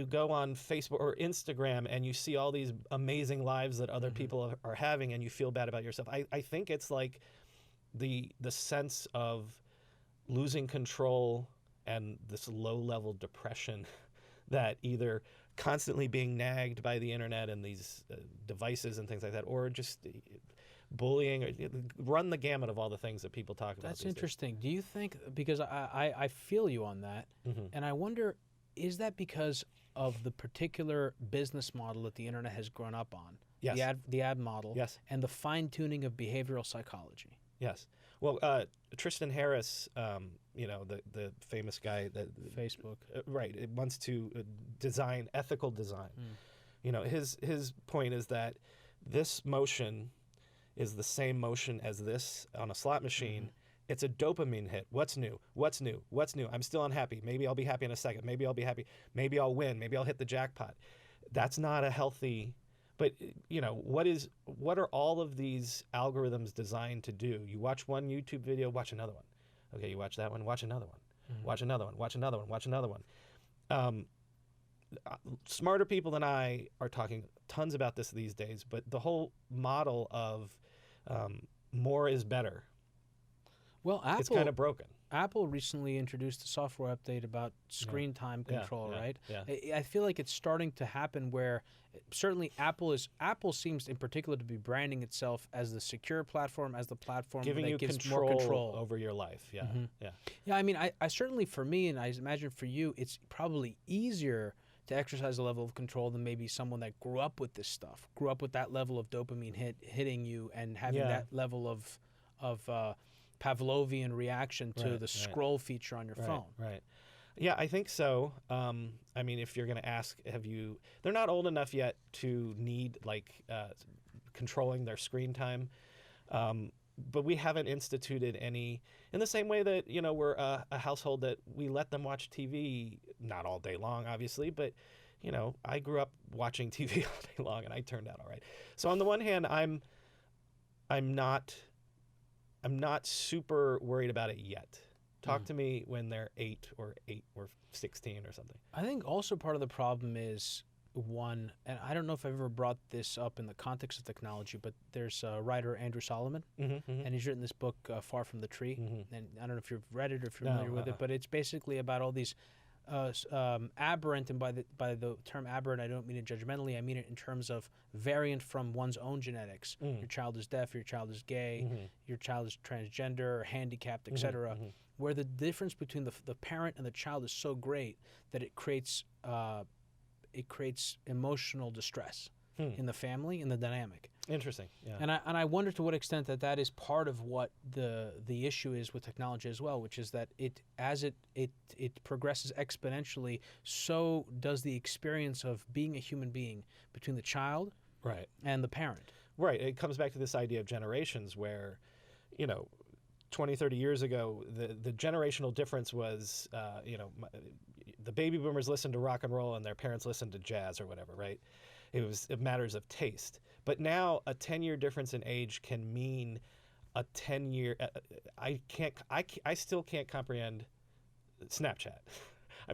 go on Facebook or Instagram and you see all these amazing lives that other people are having, and you feel bad about yourself. I think it's like the sense of losing control and this low-level depression that either constantly being nagged by the internet and these devices and things like that, or just bullying, or run the gamut of all the things that people talk about. That's interesting. Do you think, because I feel you on that, and I wonder, is that because of the particular business model that the internet has grown up on? Yes. The ad model. Yes. And the fine-tuning of behavioral psychology. Yes. Well, Tristan Harris, the famous guy that Facebook, right, it wants to design ethical design. You know, his point is that this motion is the same motion as this on a slot machine. It's a dopamine hit. What's new? What's new? What's new? I'm still unhappy. Maybe I'll be happy in a second. Maybe I'll be happy. Maybe I'll win. Maybe I'll hit the jackpot. That's not a healthy. But what are all of these algorithms designed to do? You watch one YouTube video, watch another one. Okay, you watch that one, watch another one. Watch another one, watch another one, watch another one. Smarter people than I are talking tons about this these days, but the whole model of more is better, Well, it's kind of broken. Apple recently introduced a software update about screen time control, right? Yeah. I feel like it's starting to happen where certainly Apple seems in particular to be branding itself as the secure platform, as the platform Giving that you gives control, more control over your life. Yeah, yeah. Yeah, I mean, I certainly, for me, and I imagine for you, it's probably easier to exercise a level of control than maybe someone that grew up with this stuff, grew up with that level of dopamine hitting you and having that level of Pavlovian reaction to the scroll feature on your phone. Right. Yeah, I think so. I mean, if you're going to ask, they're not old enough yet to need controlling their screen time. But we haven't instituted any, in the same way that, we're a household that we let them watch TV, not all day long, obviously, but, I grew up watching TV all day long and I turned out all right. So on the one hand, I'm not super worried about it yet. Talk to me when they're 8 or 16 or something. I think also part of the problem is one, and I don't know if I've ever brought this up in the context of technology, but there's a writer, Andrew Solomon, and he's written this book, Far From the Tree. And I don't know if you've read it or if you're familiar with it, but it's basically about all these aberrant, and by the term aberrant, I don't mean it judgmentally, I mean it in terms of variant from one's own genetics. Your child is deaf, your child is gay, your child is transgender or handicapped, etc., where the difference between the parent and the child is so great that it creates emotional distress in the family, in the dynamic. Interesting. Yeah. And I wonder to what extent that is part of what the issue is with technology as well, which is that as it progresses exponentially, so does the experience of being a human being between the child and the parent. Right. It comes back to this idea of generations where, 20, 30 years ago, the generational difference was, the baby boomers listened to rock and roll and their parents listened to jazz or whatever, right? It matters of taste. But now a 10-year difference in age can mean a 10-year. I still can't comprehend Snapchat.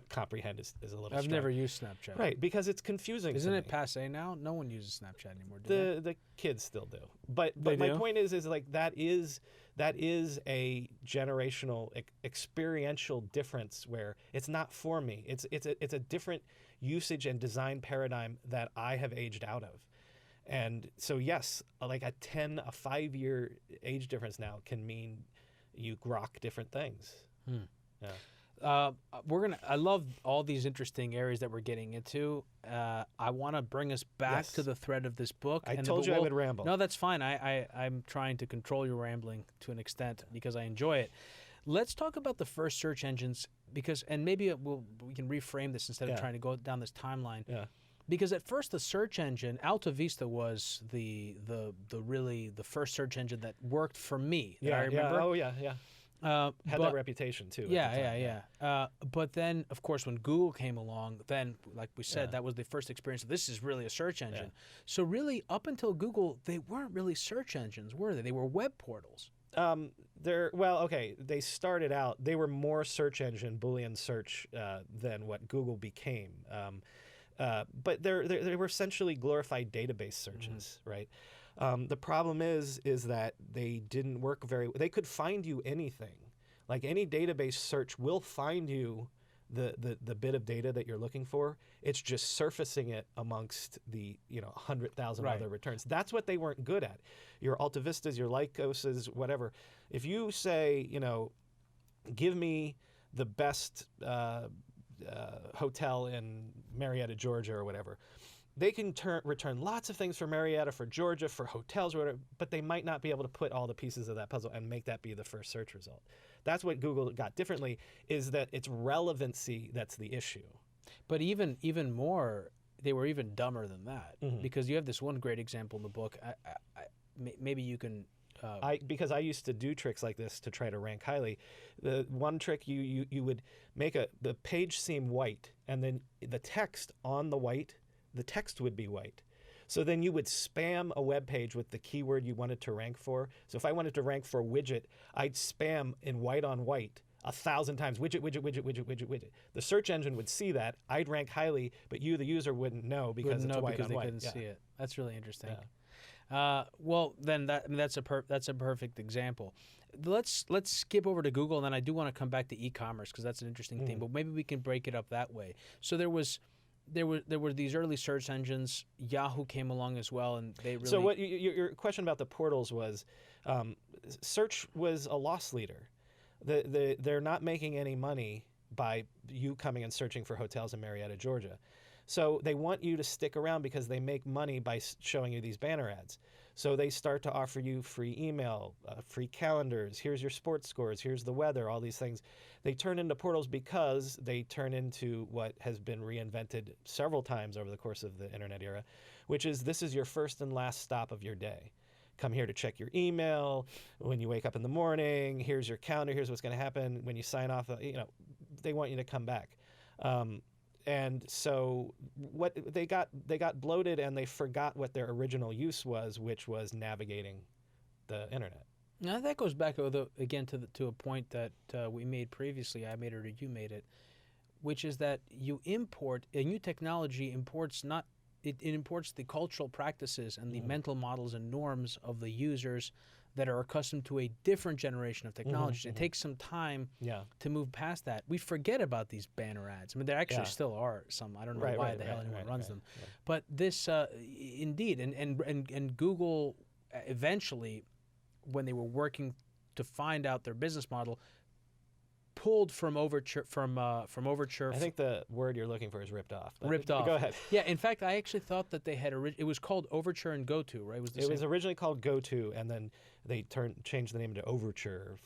Comprehend is a little. I've strong. never used Snapchat. Right, because it's confusing. Isn't to it me. passe now? No one uses Snapchat anymore. Do The kids still do. But They my do? point is like that is a generational experiential difference where it's not for me. It's a different usage and design paradigm that I have aged out of. And so yes, like a 5-year age difference now can mean you grok different things. Yeah. I love all these interesting areas that we're getting into. I want to bring us back to the thread of this book. I told you I would ramble. No, that's fine. I'm trying to control your rambling to an extent because I enjoy it. Let's talk about the first search engines and maybe we can reframe this instead of trying to go down this timeline. Yeah. Because at first the search engine, Alta Vista was the first search engine that worked for me. I remember. Yeah. Oh yeah. Had that reputation too. But then, of course, when Google came along, then, like we said, that was the first experience. This is really a search engine. Yeah. So really, up until Google, they weren't really search engines, were they? They were web portals. They started out. They were more search engine, Boolean search than what Google became. But they were essentially glorified database searches, right? The problem is that they didn't work they could find you anything. Like any database search will find you the bit of data that you're looking for. It's just surfacing it amongst the 100,000 other returns. That's what they weren't good at. Your Alta Vistas, your Lycoses, whatever. If you say, give me the best hotel in Marietta, Georgia, or whatever, they can return lots of things for Marietta, for Georgia, for hotels, or whatever, but they might not be able to put all the pieces of that puzzle and make that be the first search result. That's what Google got differently, is that it's relevancy that's the issue. But even more, they were even dumber than that, because you have this one great example in the book. Maybe you can... because I used to do tricks like this to try to rank highly. The one trick, you would make the page seem white, and then the text on the white, the text would be white. So then you would spam a web page with the keyword you wanted to rank for. So if I wanted to rank for widget, I'd spam in white on white 1,000 times, widget, widget, widget, widget, widget, widget. The search engine would see that. I'd rank highly, but you, the user, wouldn't know because it's white on white. They couldn't see it. That's really interesting. Well, then that's a perfect example. Let's skip over to Google, and then I do want to come back to e-commerce because that's an interesting thing. But maybe we can break it up that way. So there were these early search engines. Yahoo came along as well, and they really. So what your question about the portals was, search was a loss leader. They're not making any money by you coming and searching for hotels in Marietta, Georgia. So they want you to stick around because they make money by showing you these banner ads. So they start to offer you free email, free calendars, here's your sports scores, here's the weather, all these things. They turn into portals because they turn into what has been reinvented several times over the course of the internet era, which is this is your first and last stop of your day. Come here to check your email. When you wake up in the morning, here's your calendar, here's what's going to happen. When you sign off, they want you to come back. And so what they got bloated, and they forgot what their original use was, which was navigating the internet. Now that goes back again to a point that we made previously. I made it or you made it, which is that you import a new technology imports not it imports the cultural practices and the mental models and norms of the users that are accustomed to a different generation of technology. It takes some time to move past that. We forget about these banner ads. I mean, there actually still are some. I don't know why the hell anyone runs them. Yeah. But this, indeed, and Google eventually, when they were working to find out their business model, pulled from Overture. I think the word you're looking for is ripped off. Ripped off. Go ahead. Yeah, in fact, I actually thought that they had it was called Overture and GoTo, right? It was originally called GoTo, and then they changed the name to Overture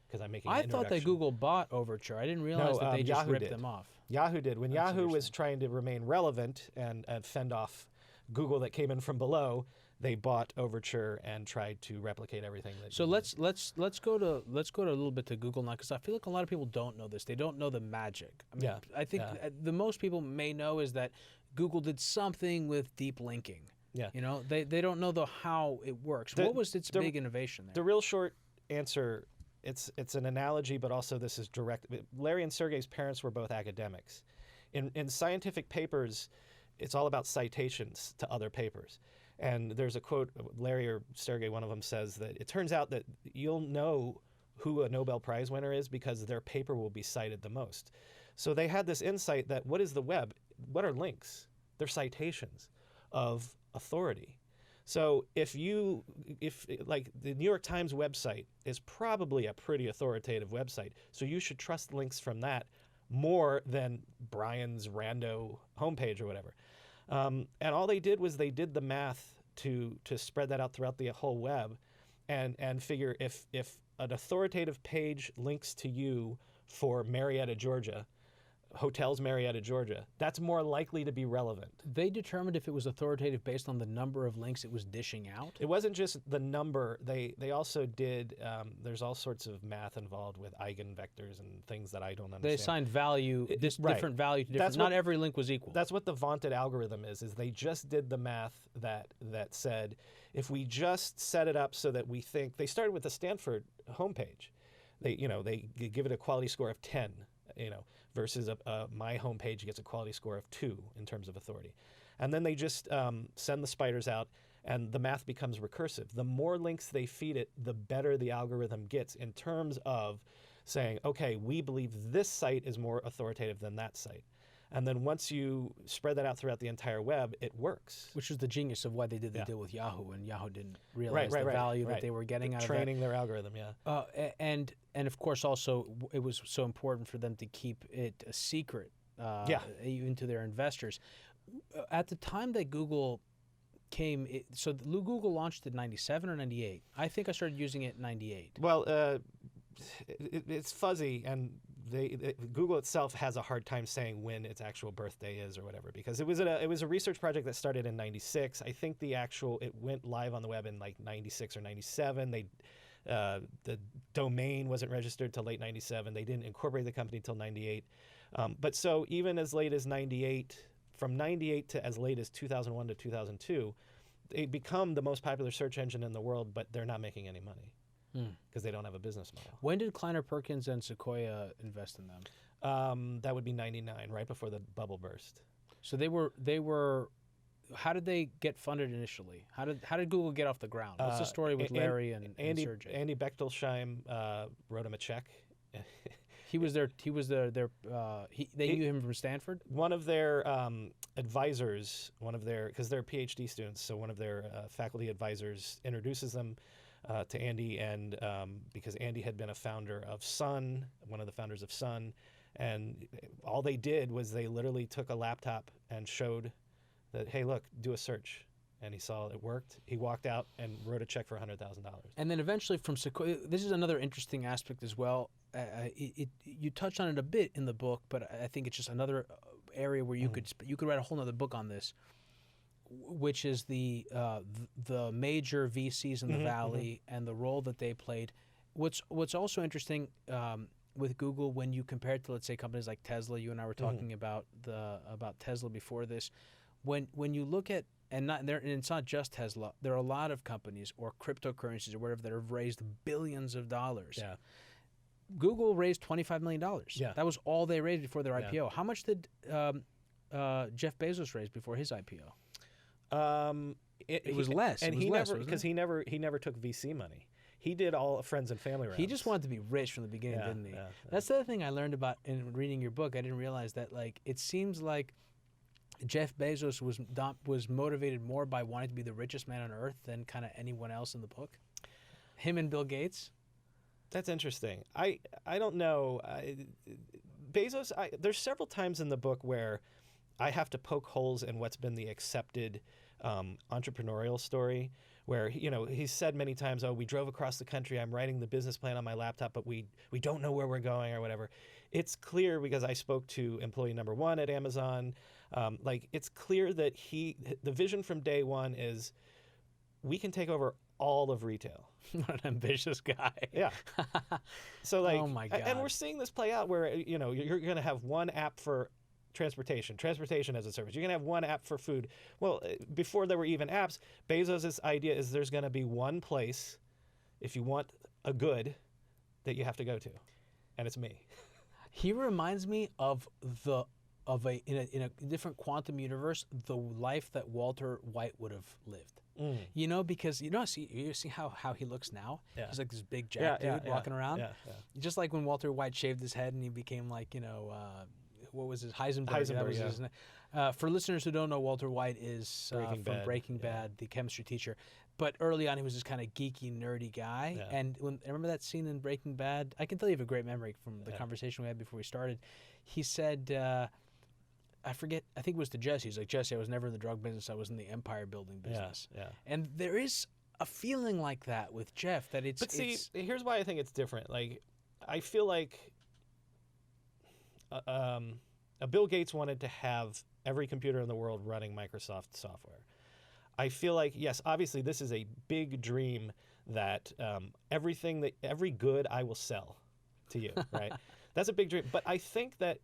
because I'm making. I thought that Google bought Overture. I didn't realize that they just ripped them off. Yahoo did. When Yahoo was trying to remain relevant and fend off Google that came in from below, they bought Overture and tried to replicate everything. So let's go to a little bit to Google now, because I feel like a lot of people don't know this. They don't know the magic. I mean, I think the most people may know is that Google did something with deep linking. Yeah. They don't know how it works. What was its big innovation there? The real short answer, it's an analogy, but also this is direct. Larry and Sergey's parents were both academics. In scientific papers, it's all about citations to other papers. And there's a quote, Larry or Sergey, one of them says that it turns out that you'll know who a Nobel Prize winner is because their paper will be cited the most. So they had this insight that what is the web? What are links? They're citations of authority. So if like the New York Times website is probably a pretty authoritative website, so you should trust links from that more than Brian's rando homepage or whatever. And all they did was they did the math to spread that out throughout the whole web and figure if an authoritative page links to you for Marietta, Georgia, hotels Marietta, Georgia, that's more likely to be relevant. They determined if it was authoritative based on the number of links it was dishing out? It wasn't just the number. They also did, there's all sorts of math involved with eigenvectors and things that I don't understand. They assigned value, different value to different, not every link was equal. That's what the vaunted algorithm is they just did the math that said, if we just set it up so that we think, they started with the Stanford homepage. They give it a quality score of 10, versus my homepage gets a quality score of 2 in terms of authority. And then they just send the spiders out, and the math becomes recursive. The more links they feed it, the better the algorithm gets in terms of saying, okay, we believe this site is more authoritative than that site. And then once you spread that out throughout the entire web, it works. Which was the genius of why they did the deal with Yahoo, and Yahoo didn't realize the value that they were getting out of training their algorithm, and of course also it was so important for them to keep it a secret, even to their investors. At the time that Google came, so Google launched in 97 or 98? I think I started using it in 98. Well, it's fuzzy, and Google itself has a hard time saying when its actual birthday is or whatever, because it was a research project that started in 96. I think it went live on the web in like 96 or 97. The domain wasn't registered till late 97. They didn't incorporate the company till 98. But so even as late as 98, from 98 to as late as 2001 to 2002, they become the most popular search engine in the world, but they're not making any money because they don't have a business model. When did Kleiner Perkins and Sequoia invest in them? That would be 99, right before the bubble burst. So they were. How did they get funded initially? How did Google get off the ground? What's the story with Larry and Sergey? Andy Bechtolsheim wrote him a check. They knew him from Stanford? One of their advisors, because they're PhD students, so one of their faculty advisors introduces them to Andy, and because Andy had been a founder of Sun, one of the founders of Sun, and all they did was they literally took a laptop and showed that, hey, look, do a search. And he saw it worked. He walked out and wrote a check for $100,000. And then eventually from Sequoia, this is another interesting aspect as well. You touch on it a bit in the book, but I think it's just another area where you could write a whole other book on this, which is the major VCs in the Valley and the role that they played. What's also interesting with Google, when you compare it to, let's say, companies like Tesla, you and I were talking about Tesla before this. When you look at, and it's not just Tesla, there are a lot of companies or cryptocurrencies or whatever that have raised billions of dollars. Yeah. Google raised $25 million. Yeah. That was all they raised before their IPO. How much did Jeff Bezos raise before his IPO? It was less. And he never took VC money. He did all friends and family rounds. He just wanted to be rich from the beginning, didn't he? Yeah. That's the other thing I learned about in reading your book. I didn't realize that, like, it seems like Jeff Bezos was motivated more by wanting to be the richest man on earth than kind of anyone else in the book. Him and Bill Gates. That's interesting. I don't know. Bezos, there's several times in the book where I have to poke holes in what's been the accepted entrepreneurial story, where he's said many times, "Oh, we drove across the country. I'm writing the business plan on my laptop, but we don't know where we're going or whatever." It's clear, because I spoke to employee number one at Amazon. It's clear that the vision from day one is we can take over all of retail. What an ambitious guy. Yeah. So oh my God. And we're seeing this play out where you're going to have one app for transportation as a service. You're going to have one app for food. Well, before there were even apps, Bezos' idea is there's going to be one place, if you want a good, that you have to go to, and it's me. He reminds me of in a different quantum universe, the life that Walter White would have lived. Because you see how he looks now. Yeah. He's like this big jack dude walking around. Yeah. Just like when Walter White shaved his head and he became like what was his Heisenberg? That was his name. For listeners who don't know, Walter White is from Breaking Bad, the chemistry teacher. But early on, he was this kind of geeky, nerdy guy. Yeah. And I remember that scene in Breaking Bad. I can tell you have a great memory from the conversation we had before we started. He said, I forget, I think it was to Jesse. He's like, "Jesse, I was never in the drug business. I was in the empire building business." Yeah. And there is a feeling like that with Jeff, that it's... But see, here's why I think it's different. Like, I feel like Bill Gates wanted to have every computer in the world running Microsoft software. I feel like, yes, obviously this is a big dream that every good I will sell to you, right? That's a big dream. But I think that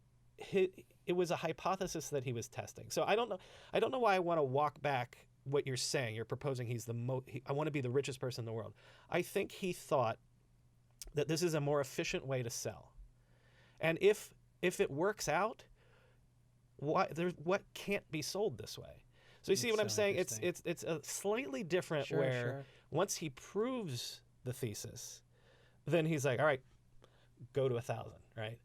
it was a hypothesis that he was testing. So I don't know why I want to walk back what you're saying. You're proposing I want to be the richest person in the world. I think he thought that this is a more efficient way to sell. And if it works out, what can't be sold this way? So you see what I'm saying? It's a slightly different once he proves the thesis, then he's like, all right, go to 1,000, right?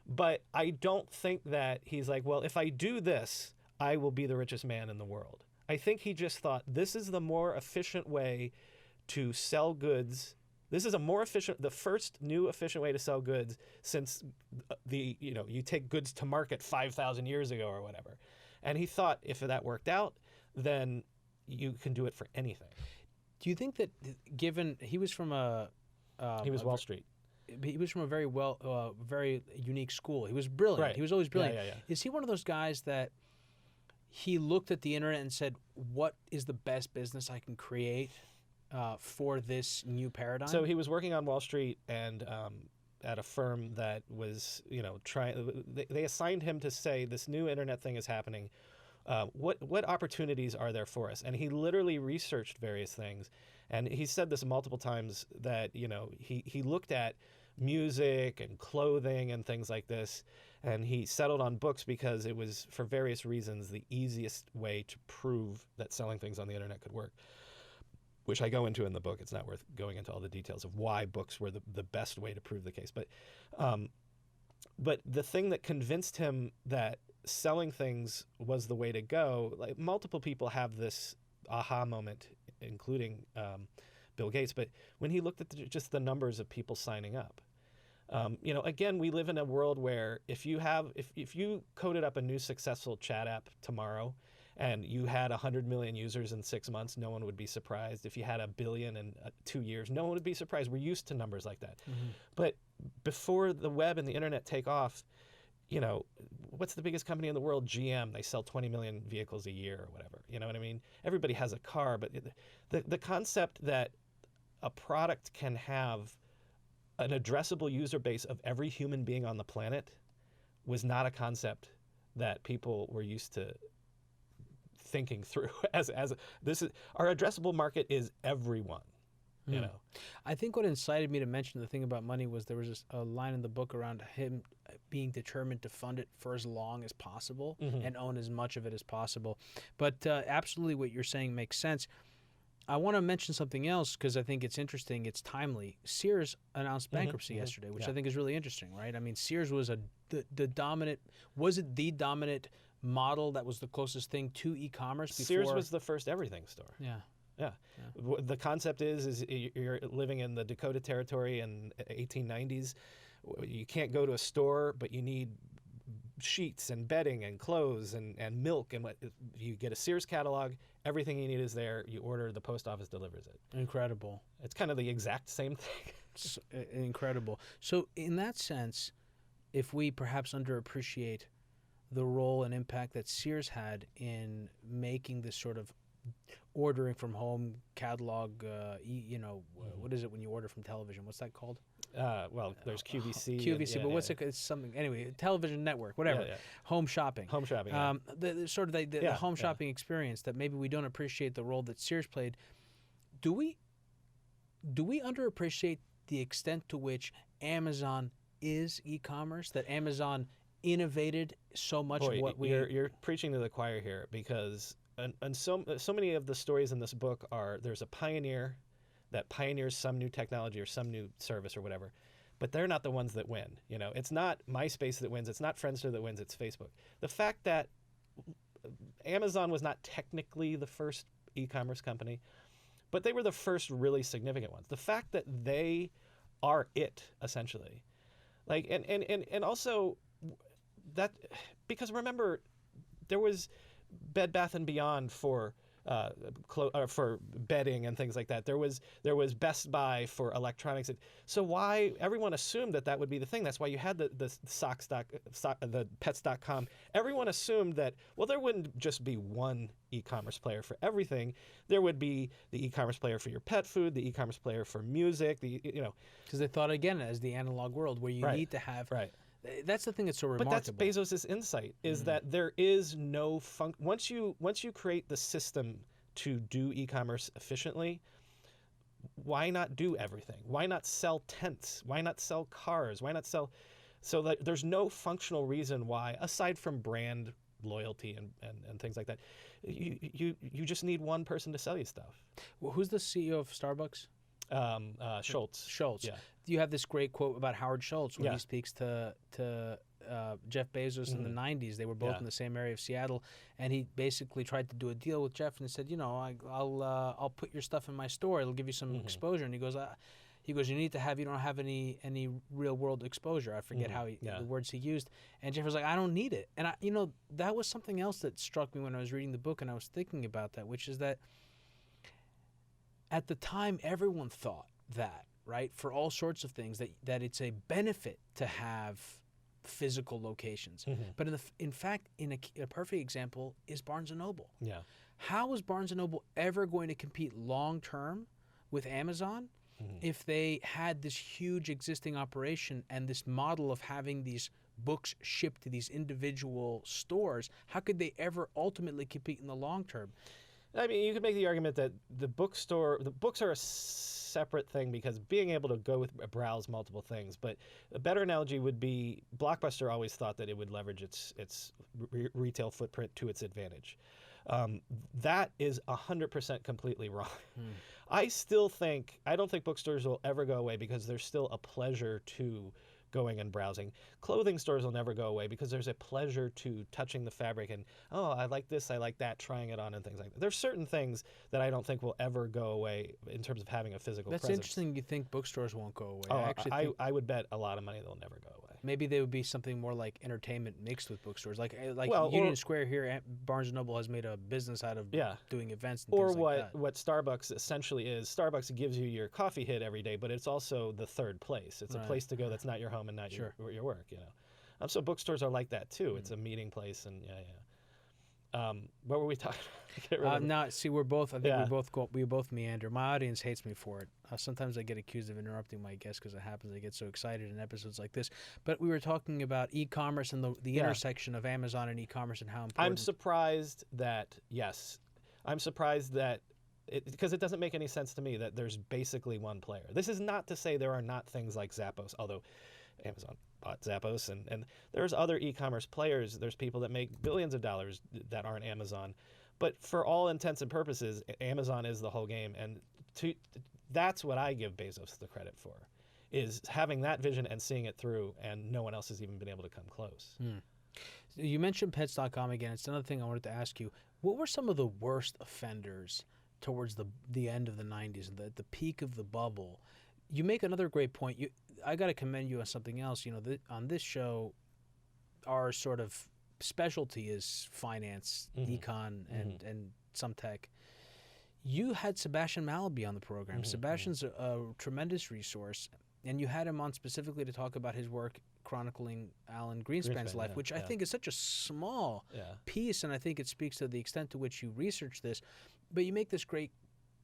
But I don't think that he's like, well, if I do this, I will be the richest man in the world. I think he just thought this is the more efficient way to sell goods. This is the first new efficient way to sell goods since you take goods to market 5,000 years ago or whatever. And he thought if that worked out, then you can do it for anything. Do you think that, given he was from he was Wall Street. He was from a very unique school. He was brilliant. Right. He was always brilliant. Yeah. Is he one of those guys that he looked at the internet and said, "What is the best business I can create for this new paradigm?" So he was working on Wall Street and at a firm that was, trying. They assigned him to say, "This new internet thing is happening. what opportunities are there for us? And he literally researched various things, and he said this multiple times that he looked at music and clothing and things like this, and he settled on books because it was, for various reasons, the easiest way to prove that selling things on the internet could work, which I go into in the book. It's not worth going into all the details of why books were the best way to prove the case. But the thing that convinced him that selling things was the way to go, like multiple people have this aha moment, including Bill Gates, but when he looked at just the numbers of people signing up, again, we live in a world where if you coded up a new successful chat app tomorrow and you had 100 million users in 6 months, no one would be surprised. If you had 1 billion in 2 years, no one would be surprised. We're used to numbers like that. Mm-hmm. But before the web and the internet take off, what's the biggest company in the world? GM. They sell 20 million vehicles a year or whatever. You know what I mean? Everybody has a car, but the concept that a product can have an addressable user base of every human being on the planet was not a concept that people were used to thinking through as this is our addressable market is everyone. I think what incited me to mention the thing about money was there was a line in the book around him being determined to fund it for as long as possible and own as much of it as possible. But absolutely what you're saying makes sense. I want to mention something else because I think it's interesting. It's timely. Sears announced bankruptcy yesterday, which I think is really interesting, right? I mean, Sears was the dominant model that was the closest thing to e-commerce before. Sears was the first everything store. Yeah. The concept is you're living in the Dakota Territory in 1890s. You can't go to a store, but you need sheets and bedding and clothes and milk. And you get a Sears catalog. Everything you need is there. You order, the post office delivers it. Incredible. It's kind of the exact same thing. Incredible. So in that sense, if we perhaps underappreciate the role and impact that Sears had in making this sort of ordering from home catalog, what is it when you order from television? What's that called? There's QVC. QVC, but what's it? It's something. Anyway, television network, whatever. Home shopping. Home shopping. The home shopping experience that maybe we don't appreciate the role that Sears played. Do we underappreciate the extent to which Amazon is e-commerce? That Amazon innovated so much of what you're preaching to the choir here, because and so many of the stories in this book are there's a pioneer that pioneers some new technology or some new service or whatever, but they're not the ones that win. It's not MySpace that wins. It's not Friendster that wins. It's Facebook. The fact that Amazon was not technically the first e-commerce company, but they were the first really significant ones. The fact that they are it, essentially. And also that, because remember, there was Bed Bath & Beyond for bedding and things like that. There was Best Buy for electronics. So why everyone assumed that would be the thing? That's why you had the the pets.com. Everyone assumed that, well, there wouldn't just be one e-commerce player for everything. There would be the e-commerce player for your pet food, the e-commerce player for music, because they thought, again, as the analog world where you need to have That's the thing that's so remarkable. But that's Bezos' insight, is that there is no once you create the system to do e-commerce efficiently, why not do everything? Why not sell tents? Why not sell cars? Why not sell? So that there's no functional reason why, aside from brand loyalty and things like that, you just need one person to sell you stuff. Well, who's the CEO of Starbucks? Schultz. Yeah. You have this great quote about Howard Schultz when he speaks to Jeff Bezos in the 90s. They were both in the same area of Seattle, and he basically tried to do a deal with Jeff and said, I'll put your stuff in my store. It'll give you some exposure. And he goes, you don't have any real world exposure. I forget how the words he used. And Jeff was like, I don't need it. And that was something else that struck me when I was reading the book, and I was thinking about that, which is that at the time, everyone thought that, right, for all sorts of things, that it's a benefit to have physical locations. But in fact, a perfect example is Barnes & Noble. Yeah. How is Barnes & Noble ever going to compete long-term with Amazon if they had this huge existing operation and this model of having these books shipped to these individual stores, how could they ever ultimately compete in the long term? I mean, you could make the argument that the books are a separate thing because being able to browse multiple things. But a better analogy would be Blockbuster always thought that it would leverage its retail footprint to its advantage. That is 100% completely wrong. I don't think bookstores will ever go away because there's still a pleasure to going and browsing. Clothing stores will never go away because there's a pleasure to touching the fabric and, oh, I like this, I like that, trying it on and things like that. There's certain things that I don't think will ever go away in terms of having a physical presence. That's interesting you think bookstores won't go away. Oh, I would bet a lot of money they'll never go away. Maybe they would be something more like entertainment mixed with bookstores. Like Union Square here, Barnes & Noble has made a business out of doing events and things like that. Or what Starbucks essentially is. Starbucks gives you your coffee hit every day, but it's also the third place. It's a place to go that's not your home and not your work, you know. So bookstores are like that too. It's a meeting place and what were we talking about? No, see, we're both. I think we both meander. My audience hates me for it. Sometimes I get accused of interrupting my guests because it happens. I get so excited in episodes like this. But we were talking about e-commerce and the intersection of Amazon and e-commerce and how important. I'm surprised that because it doesn't make any sense to me that there's basically one player. This is not to say there are not things like Zappos, although Amazon bought Zappos, and there's other e-commerce players. There's people that make billions of dollars that aren't Amazon. But for all intents and purposes, Amazon is the whole game. And that's what I give Bezos the credit for, is having that vision and seeing it through, and no one else has even been able to come close. You mentioned Pets.com again. It's another thing I wanted to ask you. What were some of the worst offenders towards the end of the 90s, the peak of the bubble? You make another great point. I got to commend you on something else. You know, on this show, our sort of specialty is finance, econ, and some tech. You had Sebastian Malaby on the program. Sebastian's a tremendous resource, and you had him on specifically to talk about his work chronicling Alan Greenspan's life, which I think is such a small piece, and I think it speaks to the extent to which you research this. But you make this great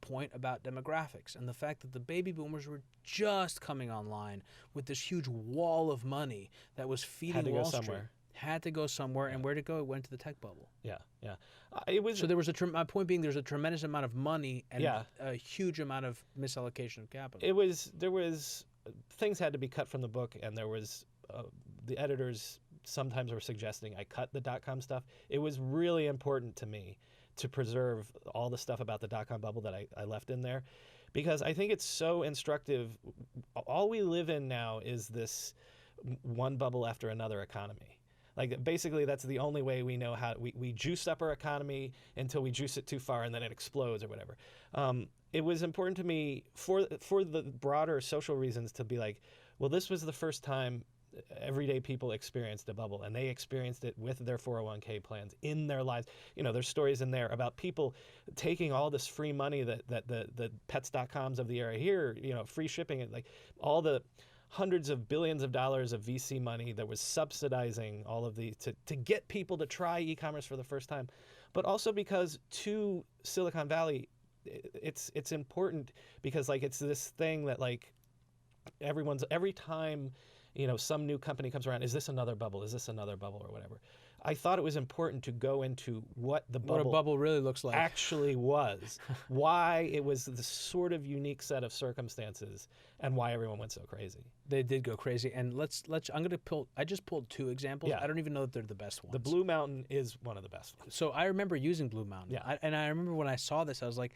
point about demographics and the fact that the baby boomers were just coming online with this huge wall of money that was feeding Wall Street. Had to go somewhere, and where'd it go? It went to the tech bubble. It was. So there was my point being, there's a tremendous amount of money and a huge amount of misallocation of capital. There was things had to be cut from the book, and there was the editors sometimes were suggesting I cut the .com stuff. It was really important to me to preserve all the stuff about the .com bubble that I left in there, because I think it's so instructive. All we live in now is this one bubble after another economy. Like, basically, that's the only way we know how we juice up our economy until we juice it too far and then it explodes or whatever. It was important to me for the broader social reasons to be like, well, this was the first time everyday people experienced a bubble, and they experienced it with their 401k plans in their lives. You know, there's stories in there about people taking all this free money that the pets.coms of the era here, you know, free shipping, and like all the hundreds of billions of dollars of VC money that was subsidizing all of the to get people to try e-commerce for the first time. But also because to Silicon Valley, it's important because like it's this thing that like every time, you know, some new company comes around, is this another bubble? Is this another bubble or whatever? I thought it was important to go into what a bubble really looks like, actually was, why it was the sort of unique set of circumstances, and why everyone went so crazy. They did go crazy, and I just pulled two examples. I don't even know that they're the best ones. The Blue Mountain is one of the best ones. So I remember using Blue Mountain, and I remember when I saw this, I was like,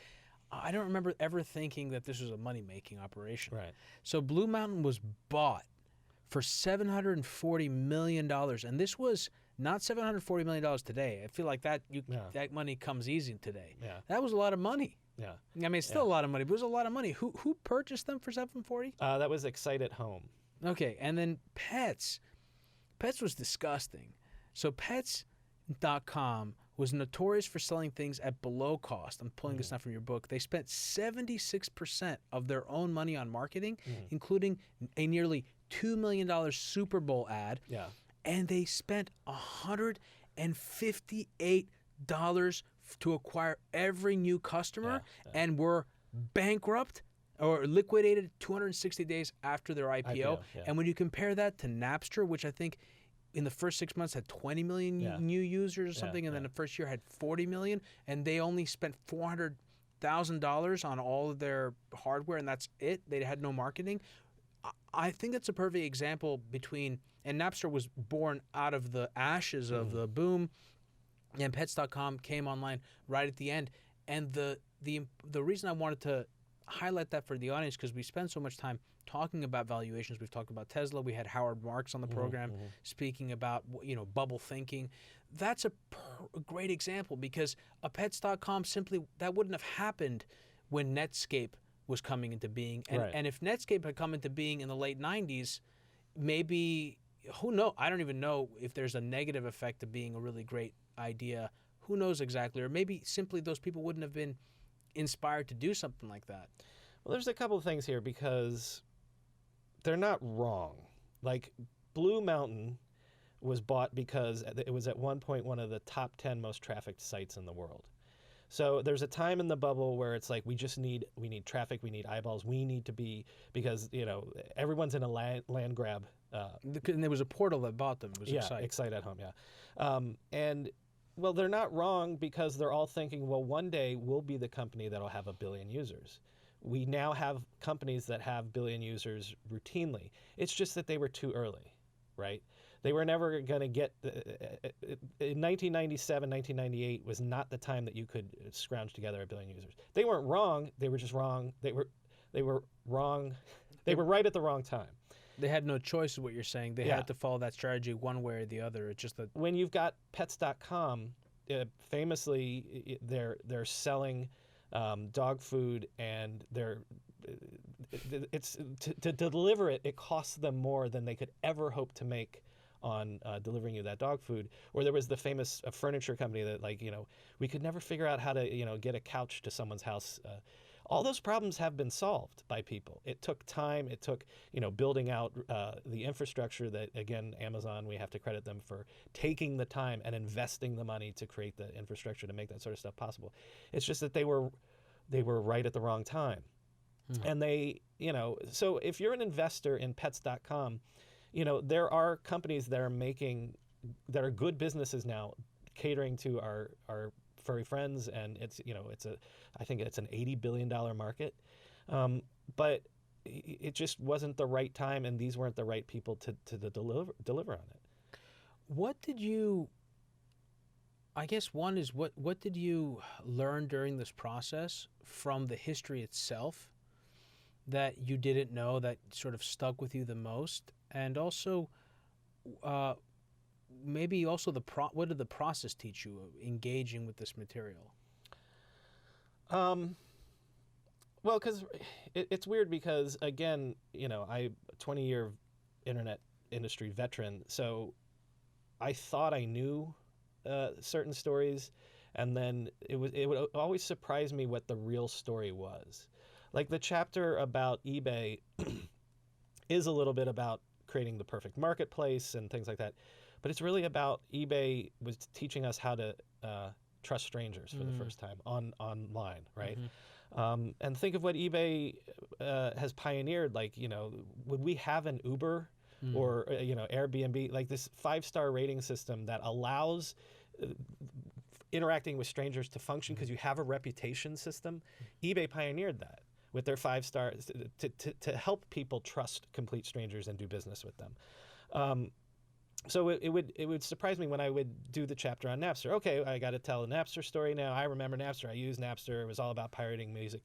I don't remember ever thinking that this was a money-making operation. Right. So Blue Mountain was bought for $740 million, and this was not $740 million today. I feel like that money comes easy today. Yeah. That was a lot of money. Yeah. I mean, it's still a lot of money, but it was a lot of money. Who purchased them for $740? That was Excite at Home. Okay, and then Pets. Pets was disgusting. So Pets.com was notorious for selling things at below cost. I'm pulling this now from your book. They spent 76% of their own money on marketing, including a nearly $2 million Super Bowl ad. Yeah. And they spent $158 to acquire every new customer and were bankrupt or liquidated 260 days after their IPO. yeah. And when you compare that to Napster, which I think in the first 6 months had 20 million Yeah. new users or Yeah, something, and then yeah. the first year had 40 million, and they only spent $400,000 on all of their hardware, and that's it. They had no marketing. I think that's a perfect example between, and Napster was born out of the ashes of the boom, and Pets.com came online right at the end. And the reason I wanted to highlight that for the audience, because we spend so much time talking about valuations. We've talked about Tesla. We had Howard Marks on the program speaking about, bubble thinking. That's a great example, because a Pets.com simply, that wouldn't have happened when Netscape was coming into being. And, Right. and if Netscape had come into being in the late 90s, maybe, who knows? I don't even know if there's a negative effect of being a really great idea. Who knows exactly? Or maybe simply those people wouldn't have been inspired to do something like that. Well, there's a couple of things here, because they're not wrong. Like, Blue Mountain was bought because it was at one point one of the top 10 most trafficked sites in the world. So there's a time in the bubble where it's like, we need traffic, we need eyeballs, we need to be, because everyone's in a land grab. And there was a portal that bought them. It was Excite. Excite at Home, yeah. And well, they're not wrong, because they're all thinking, well, one day we'll be the company that'll have 1 billion users. We now have companies that have 1 billion users routinely. It's just that they were too early, right? They were never going to get, in 1997, 1998 was not the time that you could scrounge together 1 billion users. They weren't wrong, they were just wrong. They were wrong, they were right at the wrong time. They had no choice, is what you're saying. They had to follow that strategy one way or the other. It's just that when you've got Pets.com, famously, they're selling dog food, and to deliver it, it costs them more than they could ever hope to make on delivering you that dog food. Or there was the famous furniture company that, we could never figure out how to get a couch to someone's house. All those problems have been solved by people. It took time. It took, building out the infrastructure that, again, Amazon, we have to credit them for taking the time and investing the money to create the infrastructure to make that sort of stuff possible. It's just that they were right at the wrong time. And so if you're an investor in Pets.com, there are companies that are good businesses now, catering to our furry friends, and I think it's an $80 billion market, but it just wasn't the right time, and these weren't the right people to deliver on it. What did you? I guess one is what did you learn during this process from the history itself that you didn't know that sort of stuck with you the most, and also, maybe also what did the process teach you of engaging with this material? Well, because it's weird, because, again, I'm a 20-year internet industry veteran, so I thought I knew certain stories, and then it would always surprise me what the real story was. Like, the chapter about eBay is a little bit about creating the perfect marketplace and things like that, but it's really about eBay was teaching us how to trust strangers for the first time online, right? And think of what eBay has pioneered. Like, would we have an Uber or Airbnb, like this 5-star rating system that allows interacting with strangers to function because you have a reputation system? eBay pioneered that with their 5 stars to help people trust complete strangers and do business with them. So it would surprise me when I would do the chapter on Napster. Okay, I got to tell a Napster story now. I remember Napster. I used Napster. It was all about pirating music.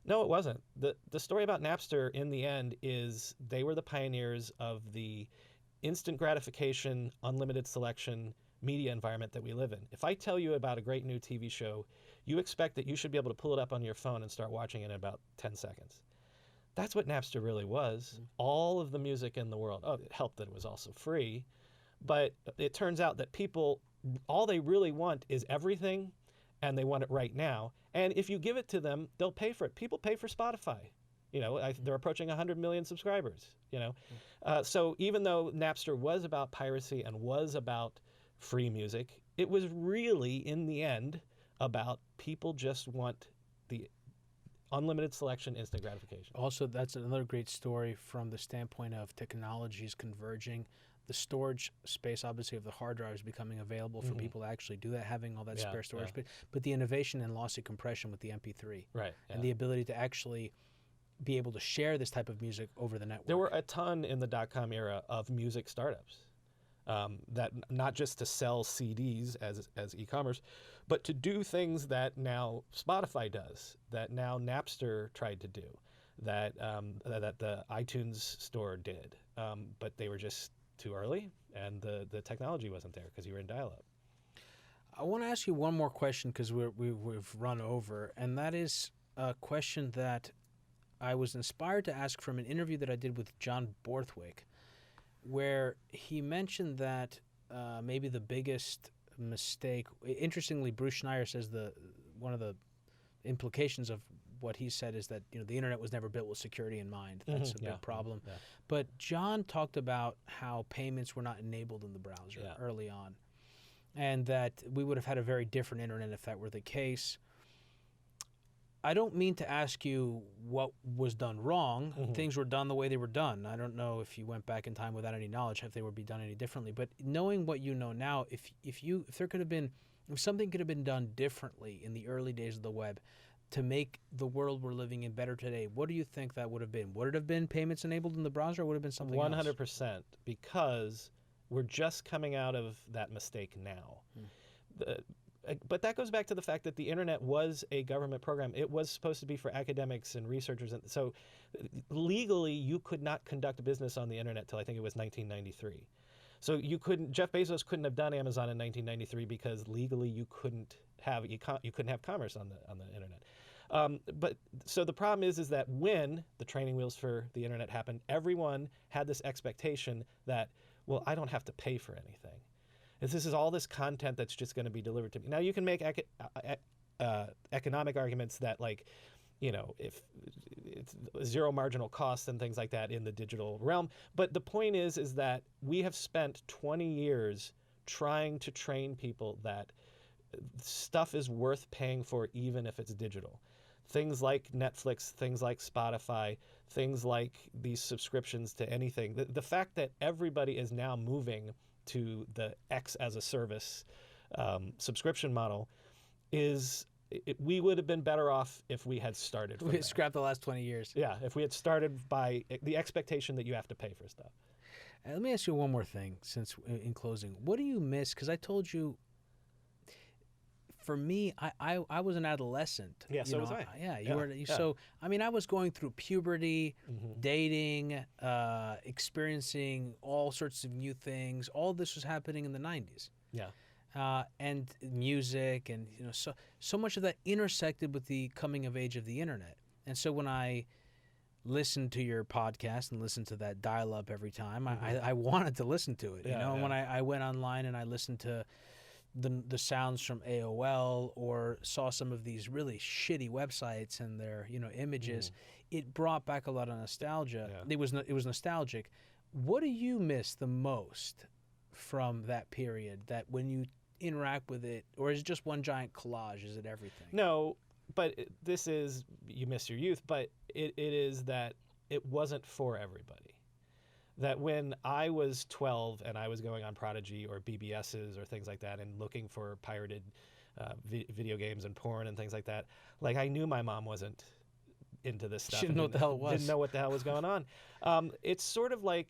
No, it wasn't. The story about Napster in the end is they were the pioneers of the instant gratification, unlimited selection media environment that we live in. If I tell you about a great new TV show, you expect that you should be able to pull it up on your phone and start watching it in about 10 seconds. That's what Napster really was. All of the music in the world. Oh, it helped that it was also free. But it turns out that people, all they really want is everything, and they want it right now. And if you give it to them, they'll pay for it. People pay for Spotify. They're approaching 100 million subscribers. So even though Napster was about piracy and was about free music, it was really, in the end, about people just want unlimited selection, instant gratification. Also, that's another great story from the standpoint of technologies converging. The storage space, obviously, of the hard drive is becoming available for people to actually do that, having all that spare storage space. But the innovation in lossy compression with the MP3, right, and the ability to actually be able to share this type of music over the network. There were a ton in the .com era of music startups that not just to sell CDs as e-commerce, but to do things that now Spotify does, that now Napster tried to do, that the iTunes store did, but they were just too early, and the technology wasn't there because you were in dial-up. I want to ask you one more question because we've run over, and that is a question that I was inspired to ask from an interview that I did with John Borthwick, where he mentioned that maybe the biggest mistake. Interestingly, Bruce Schneier says one of the implications of what he said is that the internet was never built with security in mind. That's a big problem. Yeah. But John talked about how payments were not enabled in the browser early on, and that we would have had a very different internet if that were the case. I don't mean to ask you what was done wrong. Things were done the way they were done. I don't know if you went back in time without any knowledge if they would be done any differently. But knowing what you know now, if something could have been done differently in the early days of the web to make the world we're living in better today, what do you think that would have been? Would it have been payments enabled in the browser, or would it have been something 100%, else? because we're just coming out of that mistake now. But that goes back to the fact that the internet was a government program. It was supposed to be for academics and researchers. And so legally, you could not conduct business on the internet till I think it was 1993. So Jeff Bezos couldn't have done Amazon in 1993 because legally you couldn't have commerce on the internet. But so the problem is that when the training wheels for the internet happened, everyone had this expectation that, well, I don't have to pay for anything. This is all this content that's just going to be delivered to me. Now, you can make economic arguments that, like, if it's zero marginal cost and things like that in the digital realm. But the point is that we have spent 20 years trying to train people that stuff is worth paying for even if it's digital. Things like Netflix, things like Spotify, things like these subscriptions to anything. The fact that everybody is now moving to the X as a service subscription model we would have been better off if we had started. We scrapped the last 20 years. Yeah, if we had started by the expectation that you have to pay for stuff. Let me ask you one more thing, since in closing, what do you miss? Because I told you, for me, I was an adolescent. Yeah, so was I. Yeah, you were. So I mean, I was going through puberty, dating, experiencing all sorts of new things. All this was happening in the 90s. Yeah. And music, and so much of that intersected with the coming of age of the internet. And so when I listened to your podcast and listened to that dial-up every time, I wanted to listen to it. And when I went online and I listened to the sounds from AOL or saw some of these really shitty websites and their images, it brought back a lot of nostalgia. Yeah. It was nostalgic. What do you miss the most from that period? That when you interact with it, or is it just one giant collage? Is it everything? No, but this is, you miss your youth, but it is that it wasn't for everybody. That when I was 12 and I was going on Prodigy or BBSs or things like that and looking for pirated video games and porn and things like that, like, I knew my mom wasn't into this stuff. She didn't know what the hell it was. Didn't know what the hell was going on. It's sort of like,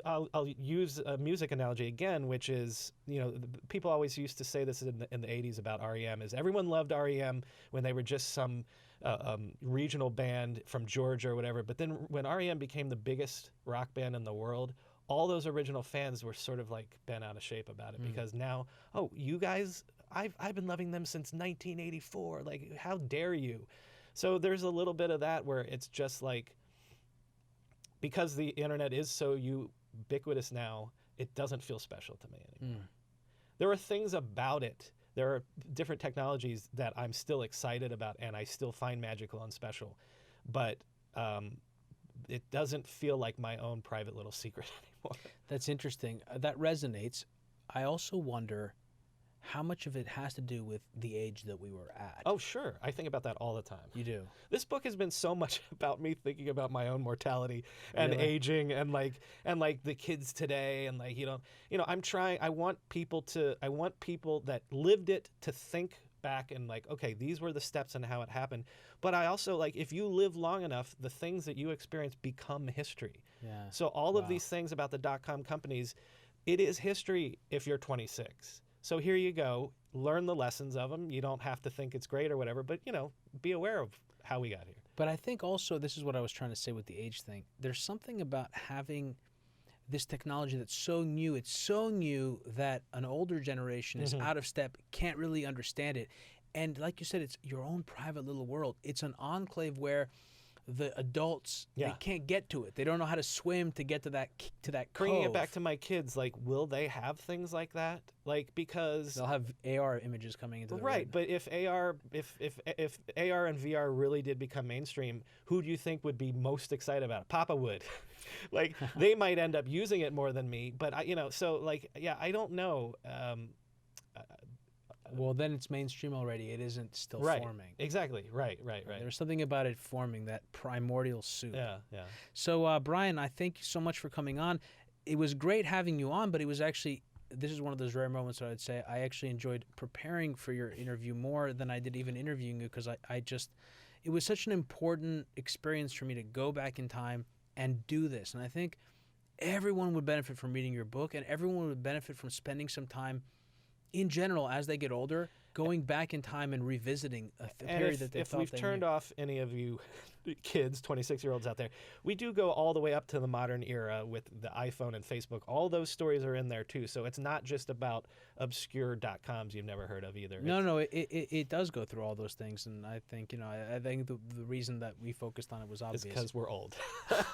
I'll use a music analogy again, which is, people always used to say this in the 80s about REM, is everyone loved REM when they were just some regional band from Georgia or whatever. But then when REM became the biggest rock band in the world, all those original fans were sort of like bent out of shape about it because now, you guys, I've been loving them since 1984. Like, how dare you? So there's a little bit of that where it's just like, because the internet is so ubiquitous now, it doesn't feel special to me anymore. There are things about it. There are different technologies that I'm still excited about and I still find magical and special. But it doesn't feel like my own private little secret anymore. That's interesting. That resonates. I also wonder how much of it has to do with the age that we were at? Oh, sure. I think about that all the time. You do? This book has been so much about me thinking about my own mortality and Really? aging and the kids today and I want people that lived it to think back and okay, these were the steps and how it happened. But I also if you live long enough, the things that you experience become history. Yeah. So all of these things about the .com companies, it is history if you're 26. So here you go, learn the lessons of them. You don't have to think it's great or whatever, but be aware of how we got here. But I think also, this is what I was trying to say with the age thing. There's something about having this technology that's so new. It's so new that an older generation is out of step, can't really understand it. And like you said, it's your own private little world. It's an enclave where the adults, they can't get to it. They don't know how to swim to get to that cove. Bringing it back to my kids, will they have things like that? Because they'll have AR images coming into the right. room. But if AR and VR really did become mainstream, who do you think would be most excited about it? Papa would. They might end up using it more than me. But I don't know. Well, then it's mainstream already. It isn't still forming. Exactly. Right. There's something about it forming, that primordial soup. Yeah. So, Brian, I thank you so much for coming on. It was great having you on, but it was actually, this is one of those rare moments where I'd say I actually enjoyed preparing for your interview more than I did even interviewing you, because it was such an important experience for me to go back in time and do this. And I think everyone would benefit from reading your book, and everyone would benefit from spending some time in general, as they get older, going back in time and revisiting a period that they thought they knew. If we've turned off any of you kids, 26-year-olds out there, we do go all the way up to the modern era with the iPhone and Facebook. All those stories are in there too. So it's not just about obscure .coms you've never heard of either. No, it does go through all those things, and I think I think the reason that we focused on it was obvious. It's because we're old.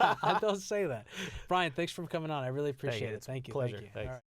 I don't say that. Brian, thanks for coming on. I really appreciate it. Thank you. Pleasure. Thank you. Thanks. All right.